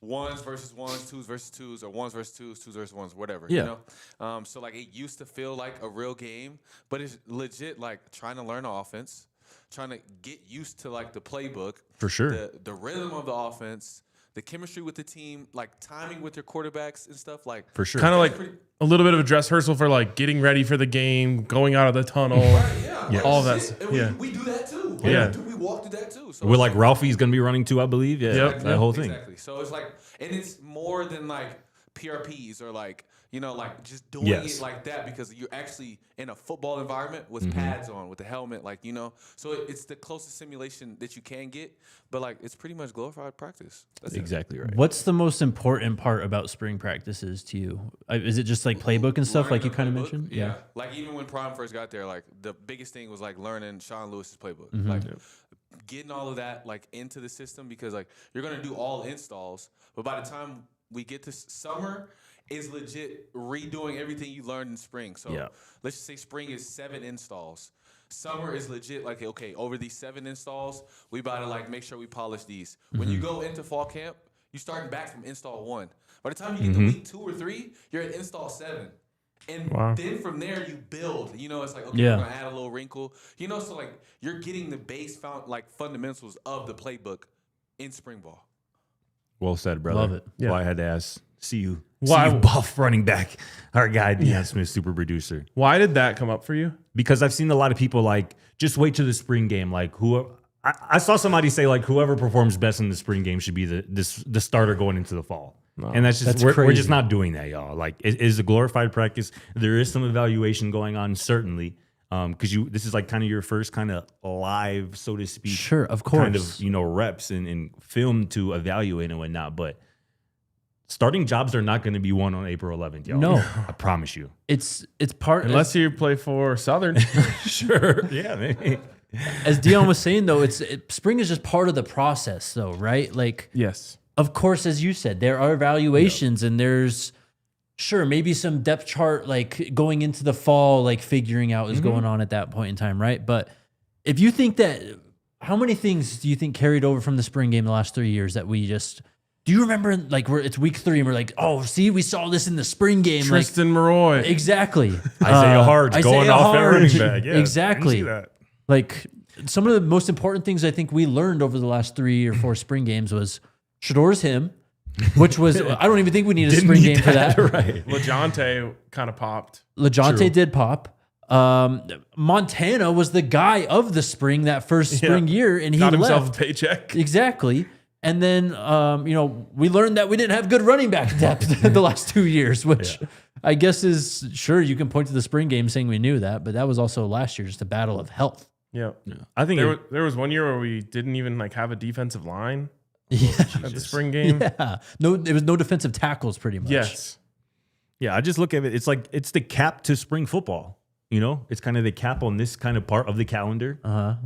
ones versus ones, twos versus twos, or ones versus twos, twos versus ones, whatever. Yeah. You know. So like it used to feel like a real game, but it's legit like trying to learn the offense, trying to get used to like the playbook, For sure. the rhythm of the offense, the chemistry with the team, like timing with your quarterbacks and stuff. Like For sure. Kind of like a little bit of a dress rehearsal for like getting ready for the game, going out of the tunnel. yeah, all that. And Yeah. we do that too. Yeah. We walk through that too. So We're like Ralphie's going to be running too, I believe. Yeah, Yep. that whole thing. Exactly. So it's like, and it's more than like PRPs or like, you know, like just doing Yes. it like that because you're actually in a football environment with pads on, with the helmet, like, you know. So it's the closest simulation that you can get, but like it's pretty much glorified practice. That's it. Exactly right. What's the most important part about spring practices to you? Is it just like playbook and stuff, like you kind of Playbook, mentioned? Yeah. Like even when Prime first got there, like the biggest thing was like learning Sean Lewis's playbook. Like getting all of that like into the system because like you're gonna do all installs, but by the time we get to summer, is legit redoing everything you learned in spring. So let's just say spring is 7 installs. Summer is legit like, okay, over these 7 installs, we about to like make sure we polish these. When you go into fall camp, you're starting back from install 1. By the time you get to week 2 or 3, you're at install 7. And then from there you build. You know, it's like, okay, we're gonna add a little wrinkle. You know, so like you're getting the base fundamentals of the playbook in spring ball. Well said, brother. Love it. Yeah. Well, I had to ask. See you buff running back. Our guy, Deion Smith, super producer. Why did that come up for you? Because I've seen a lot of people like, just wait till the spring game. Like, I saw somebody say, like, whoever performs best in the spring game should be the starter going into the fall. No, and that's we're just not doing that, y'all. Like, it is a glorified practice. There is some evaluation going on, certainly. Because this is like kind of your first kind of live, so to speak. Sure, of course. Kind of, reps and film to evaluate and whatnot. But starting jobs are not going to be won on April 11th, y'all. No. I promise you. It's part unless you play for Southern. Sure. Yeah, maybe. As Dion was saying though, spring is just part of the process though, right? Like, yes. Of course, as you said, there are evaluations and there's maybe some depth chart like going into the fall, like figuring out is going on at that point in time, right? But if you think that, how many things do you think carried over from the spring game the last 3 years that we just do you remember like it's week 3 and we're like, oh, see, we saw this in the spring game. Tristan Maroy. Exactly. Isaiah Hardge going off at running back. Yeah, exactly. Like some of the most important things I think we learned over the last 3 or 4 spring games was Shador's him, which was, I don't even think we need a spring game for that. Right. LeJounte kind of popped. LeJounte did pop. Montana was the guy of the spring that first spring year, and he got left. himself a paycheck. Exactly. And then, we learned that we didn't have good running back depth the last 2 years, which I guess is, sure, you can point to the spring game saying we knew that, but that was also last year, just a battle of health. Yeah. I think there was 1 year where we didn't even like have a defensive line. At the spring game. Yeah. No, there was no defensive tackles pretty much. Yes. Yeah, I just look at it. It's like it's the cap to spring football. It's kind of the cap on this kind of part of the calendar.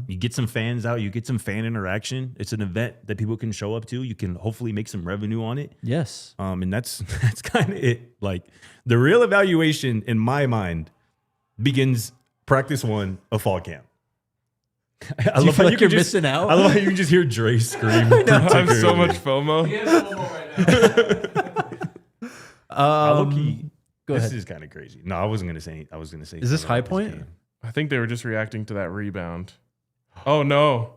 You get some fans out, you get some fan interaction. It's an event that people can show up to. You can hopefully make some revenue on it. Yes. And that's kind of it. Like the real evaluation in my mind begins practice 1 of fall camp. I love how you're missing out. I love how you can just hear Dre scream. I have so much FOMO. He has FOMO right now. Go This ahead. is kind of crazy. No, I wasn't gonna say. I was gonna say. Is this something High about Point? game. I think they were just reacting to that rebound. Oh no.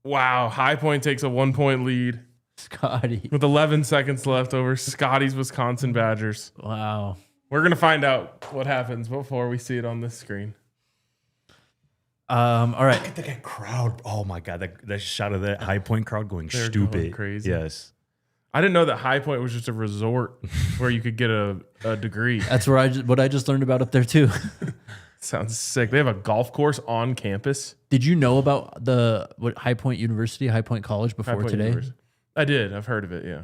Wow. High Point takes a 1-point lead Scotty. with 11 seconds left over Scotty's Wisconsin Badgers. Wow. We're going to find out what happens before we see it on this screen. All right. Look at that crowd. Oh my god, that shot of that High Point crowd going They're stupid, going crazy. Yes. I didn't know that High Point was just a resort where you could get a degree. That's where what I just learned about up there too. Sounds sick. They have a golf course on campus. Did you know about what High Point University, High Point College before High Point today? University. I did. I've heard of it. Yeah.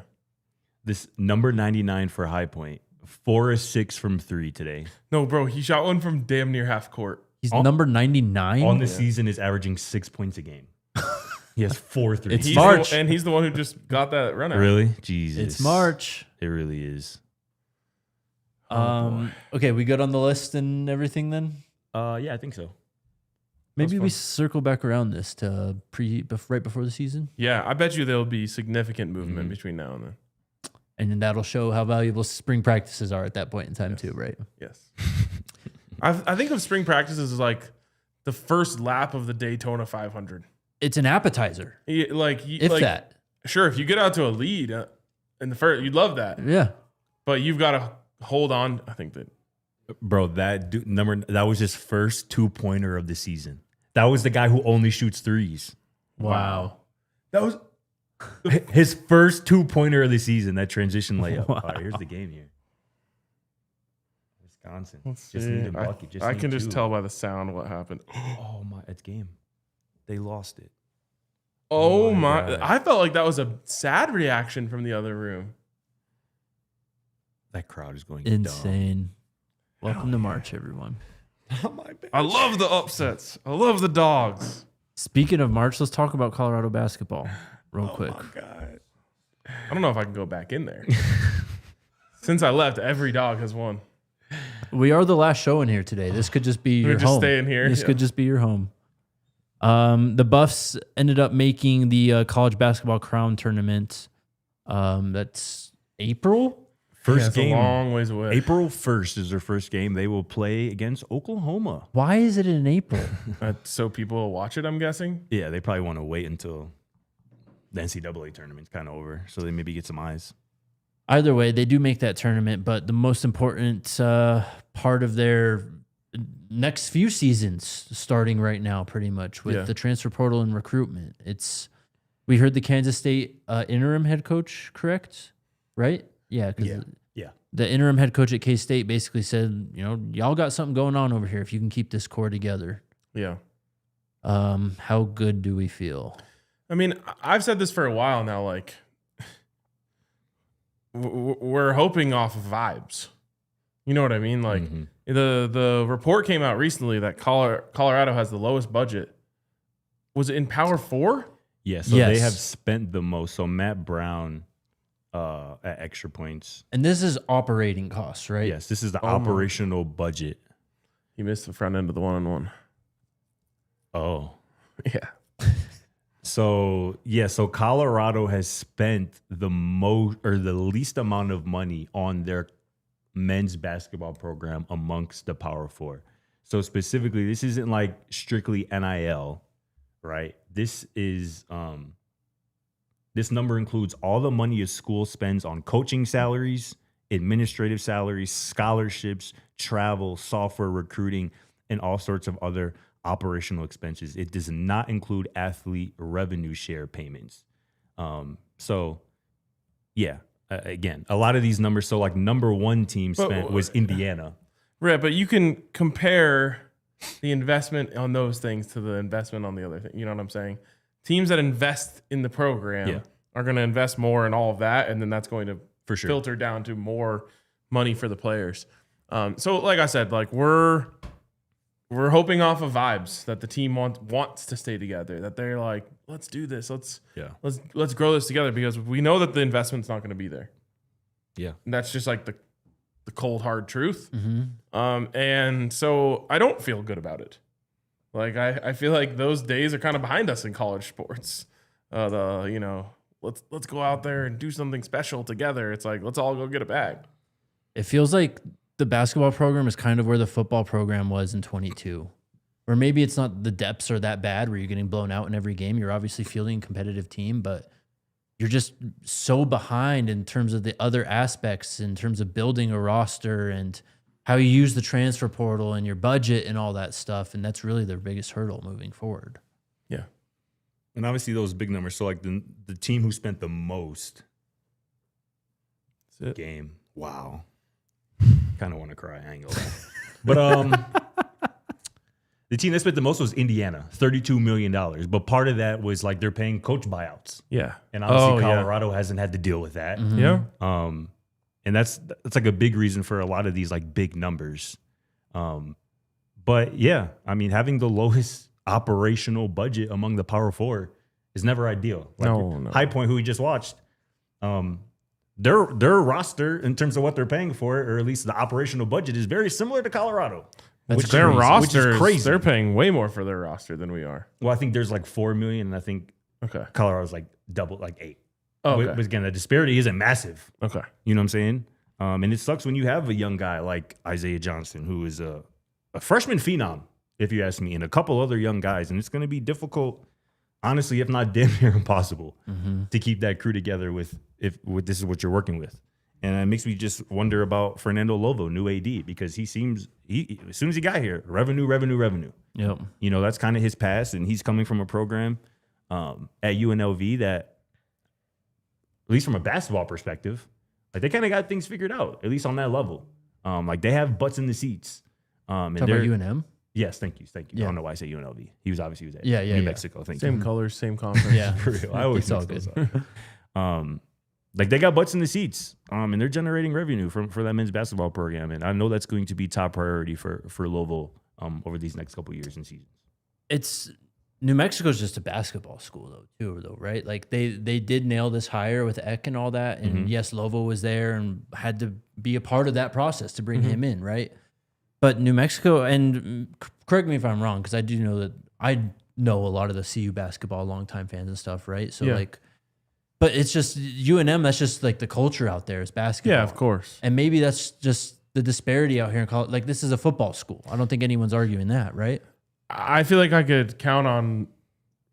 This number 99 for High Point, 4 of 6 from 3 today. No, bro, he shot one from damn near half court. He's number 99 On the season is averaging 6 points a game. He has 4 threes. It's March. And he's the one who just got that run out. Really? Jesus. It's March. It really is. Okay, we good on the list and everything then? Yeah, I think so. Maybe we circle back around this to right before the season, Yeah, I bet you there'll be significant movement between now and then. and then that'll show how valuable spring practices are at that point in time too, right? Yes. I think of spring practices as like the first lap of the Daytona 500. It's an appetizer, if that. Sure, if you get out to a lead in the first, you'd love that. Yeah. But you've got to hold on. I think that. Bro, that was his first 2-pointer of the season. That was the guy who only shoots threes. Wow. That was His first 2-pointer of the season, that transition layup. Wow. All right, here's the game here. Wisconsin. Let's Just see. need a bucket. I can just two. tell by the sound what happened. Oh my, it's game. They lost it. Oh my my! God. I felt like that was a sad reaction from the other room. That crowd is going Insane. Welcome to March, everyone. dumb. My bad. I love the upsets. I love the dogs. Speaking of March, let's talk about Colorado basketball real quick. Oh my God. I don't know if I can go back in there. Since I left, every dog has won. We are the last show in here today. This could just be We're your just home. staying here. This Yeah. could just be your home. The Buffs ended up making the college basketball crown tournament. That's April. First It's game, a long ways away. April 1st is their first game. They will play against Oklahoma. Why is it in April? So people will watch it, I'm guessing. Yeah, they probably want to wait until the NCAA tournament's kind of over, so they maybe get some eyes. Either way, they do make that tournament, but the most important part of their next few seasons starting right now, pretty much with the transfer portal and recruitment. We heard the Kansas State interim head coach, correct? Right? Yeah. Yeah. The interim head coach at K-State basically said, y'all got something going on over here if you can keep this core together. Yeah. How good do we feel? I mean, I've said this for a while now, like, we're hoping off of vibes. You know what I mean? Like, the report came out recently that Colorado has the lowest budget. Was it in Power 4? Yeah, so Yes. they have spent the most. So Matt Brown at Extra Points. And this is operating costs, right? Yes, this is the operational budget. He missed the front end of the one-on-one. Oh. Yeah. So Colorado has spent the most or the least amount of money on their men's basketball program amongst the Power Four. So specifically, this isn't like strictly NIL, right? This is this number includes all the money a school spends on coaching salaries, administrative salaries, scholarships, travel, software, recruiting, and all sorts of other operational expenses. It does not include athlete revenue share payments. Again, a lot of these numbers. So like number one team spent was Indiana. Right, but you can compare the investment on those things to the investment on the other thing. You know what I'm saying? Teams that invest in the program are going to invest more in all of that, and then that's going to For sure. filter down to more money for the players. So like I said, like we're hoping off of vibes that the team wants to stay together, that they're like, let's do this. Let's grow this together because we know that the investment's not going to be there. Yeah. And that's just like the cold, hard truth. Mm-hmm. And so I don't feel good about it. Like I feel like those days are kind of behind us in college sports. Let's go out there and do something special together. It's like, let's all go get a bag. It feels like the basketball program is kind of where the football program was in 22. Or maybe it's not the depths are that bad where you're getting blown out in every game. You're obviously fielding a competitive team, but you're just so behind in terms of the other aspects, in terms of building a roster and how you use the transfer portal and your budget and all that stuff. And that's really their biggest hurdle moving forward. Yeah. And obviously those big numbers. So like the team who spent the most That's it. game. Wow. Kind of want to cry. I ain't gonna lie. But the team that spent the most was Indiana, $32 million. But part of that was like they're paying coach buyouts. Yeah. And obviously Colorado hasn't had to deal with that. Mm-hmm. Yeah. And that's like a big reason for a lot of these like big numbers. But yeah, I mean, having the lowest operational budget among the Power Four is never ideal. Like No. High Point, who we just watched, their roster in terms of what they're paying for, or at least the operational budget, is very similar to Colorado. That's Which Their is roster, crazy. they're paying way more for their roster than we are. Well, I think there's like 4 million, and I think Okay. Colorado's like double, like 8. Oh, But again, the disparity isn't massive. Okay. You know what I'm saying? And it sucks when you have a young guy like Isaiah Johnson, who is a freshman phenom, if you ask me, and a couple other young guys. And it's going to be difficult, honestly, if not damn near impossible, to keep that crew together if this is what you're working with. And it makes me just wonder about Fernando Lovo, new AD, because he seems, as soon as he got here, revenue. Yep. You know, that's kind of his past, and he's coming from a program at UNLV that, at least from a basketball perspective, like they kind of got things figured out, at least on that level. Like they have butts in the seats. And Talk about UNM? Yes, thank you. Yeah. I don't know why I say UNLV. He was at Yeah, New Mexico. Thank Same you. colors, same conference. Yeah. For real. I always It's all mix good. those up. Like they got butts in the seats, and they're generating revenue for that men's basketball program, and I know that's going to be top priority for Lovo over these next couple years and seasons. It's New Mexico's just a basketball school though, right? Like they did nail this hire with Eck and all that, and yes, Lovo was there and had to be a part of that process to bring him in, right? But New Mexico, and correct me if I'm wrong, because I do know that I know a lot of the CU basketball longtime fans and stuff, right? So like, but it's just UNM. That's just like the culture out there is basketball. Yeah, of course. And maybe that's just the disparity out here in college. Like this is a football school. I don't think anyone's arguing that, right? I feel like I could count on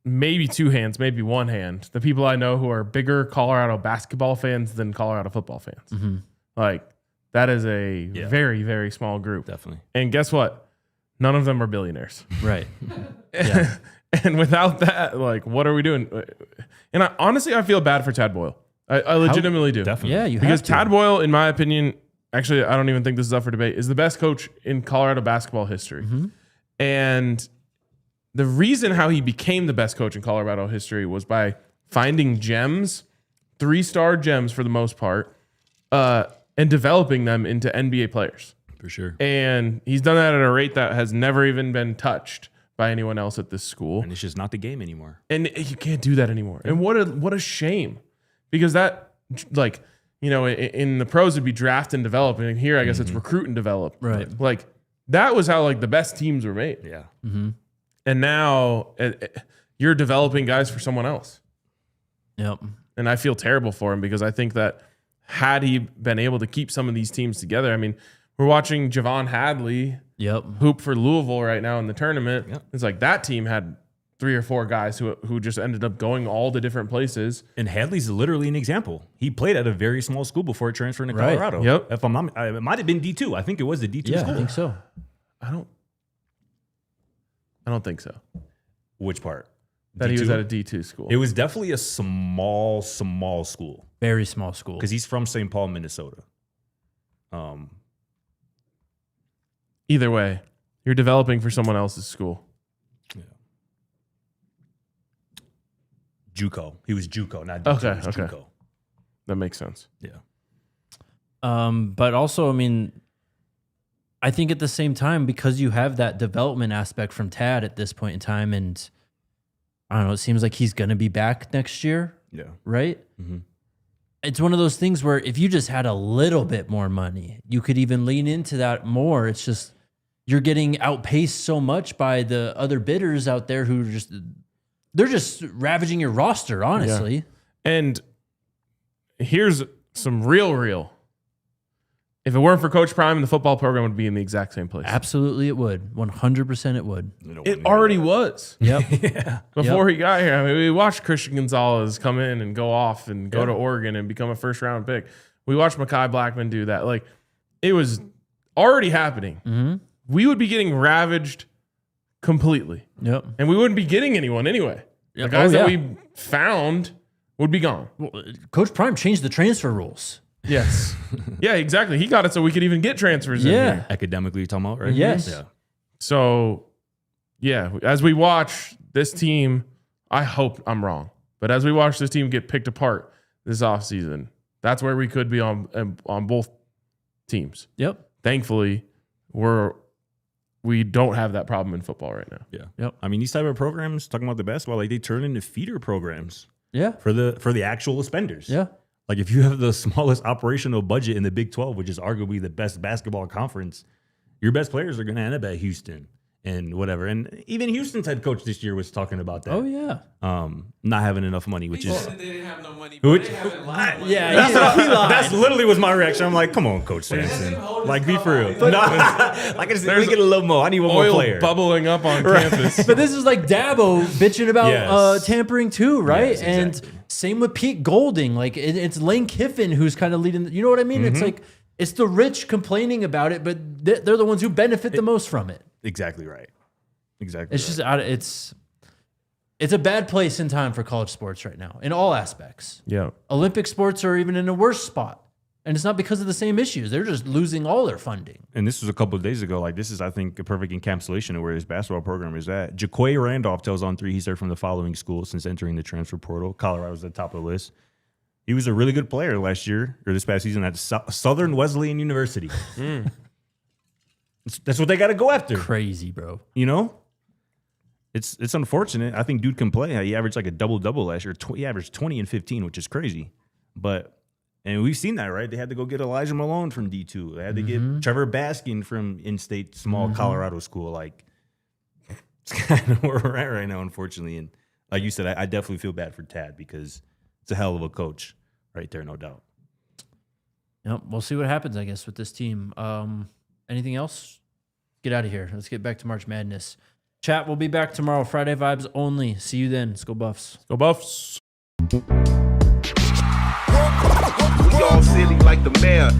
maybe two hands, maybe one hand, the people I know who are bigger Colorado basketball fans than Colorado football fans. Like that is a very, very small group. Definitely. And guess what? None of them are billionaires. Right. And without that, like, what are we doing? And honestly, I feel bad for Tad Boyle. I legitimately do. Definitely. Yeah, you Because have to. Tad Boyle, in my opinion, actually, I don't even think this is up for debate, is the best coach in Colorado basketball history. And the reason how he became the best coach in Colorado history was by finding gems, 3-star gems for the most part, and developing them into NBA players. For sure. And he's done that at a rate that has never even been touched by anyone else at this school. And it's just not the game anymore. And you can't do that anymore. And what a shame. Because that, like, you know, in the pros it'd be draft and develop. And here, I guess it's recruit and develop. Right. Like, that was how, like, the best teams were made. Yeah. And now you're developing guys for someone else. Yep. And I feel terrible for him because I think that had he been able to keep some of these teams together, I mean, we're watching Javon Hadley hoop for Louisville right now in the tournament. Yep. It's like that team had 3 or 4 guys who just ended up going all the different places. And Hadley's literally an example. He played at a very small school before transferring to Colorado. Yep. If I'm not, it might have been D2. I think it was the D2 Yeah, school. I think so. I don't think so. Which part? That D2? he was at a D2 school. It was definitely a small school Very small school. because he's from St. Paul, Minnesota. Either way, you're developing for someone else's school. JUCO. He was JUCO, not D2. Okay, He was okay. JUCO. That makes sense. Yeah. But also, I mean, I think at the same time, because you have that development aspect from Tad at this point in time, and I don't know, it seems like he's going to be back next year, Yeah. right? It's one of those things where if you just had a little bit more money, you could even lean into that more. It's just you're getting outpaced so much by the other bidders out there who they're just ravaging your roster, honestly. And here's some real. If it weren't for Coach Prime, the football program would be in the exact same place. Absolutely, it would. 100% it would. It already was. Yep. Before he got here. I mean, we watched Christian Gonzalez come in and go off and go to Oregon and become a first-round pick. We watched Mekhi Blackman do that. Like, it was already happening. We would be getting ravaged completely. Yep. And we wouldn't be getting anyone anyway. The guys that we found would be gone. Well, Coach Prime changed the transfer rules. Yes. Yeah, exactly. He got it so we could even get transfers in here. Academically, you're talking about, right? Yes. Yeah. So, yeah, as we watch this team, I hope I'm wrong, but as we watch this team get picked apart this offseason, that's where we could be on both teams. Yep. Thankfully, we don't have that problem in football right now. Yeah. Yep. I mean, these type of programs, talking about the basketball, like they turn into feeder programs Yeah. for the actual spenders. Yeah. Like if you have the smallest operational budget in the Big 12, which is arguably the best basketball conference, your best players are going to end up at Houston and whatever. And even Houston's head coach this year was talking about that. Oh, yeah. Not having enough money, which He is said they didn't have no money, but they have a lot of money. that's literally was my reaction. I'm like, come on, Coach Sampson, like be for real. No, like I just let me get a little more. I need one more Oil player. bubbling up on campus. But this is like Dabo bitching about Yes. tampering too, right? Yes, exactly. And same with Pete Golding. Like it's Lane Kiffin who's kind of leading. You know what I mean? It's like it's the rich complaining about it, but they're the ones who benefit the most from it. Exactly right. Exactly. It's just it's a bad place in time for college sports right now in all aspects. Yeah. Olympic sports are even in a worse spot. And it's not because of the same issues. They're just losing all their funding. And this was a couple of days ago. Like this is, I think, a perfect encapsulation of where his basketball program is at. Jaquay Randolph tells On3 he's there from the following schools since entering the transfer portal. Colorado's at the top of the list. He was a really good player last year or this past season at Southern Wesleyan University. That's what they got to go after. Crazy, bro. You know, it's unfortunate. I think dude can play. He averaged like a double-double last year. He averaged 20 and 15, which is crazy. And we've seen that, right? They had to go get Elijah Malone from D2. They had to get Trevor Baskin from in-state small Colorado school. Like, it's kind of where we're at right now, unfortunately. And like you said, I definitely feel bad for Tad because it's a hell of a coach right there, no doubt. Yep, we'll see what happens, I guess, with this team. Anything else? Get out of here. Let's get back to March Madness. Chat, we'll be back tomorrow. Friday vibes only. See you then. Let's go Buffs. Go Buffs. We all silly like the mayor.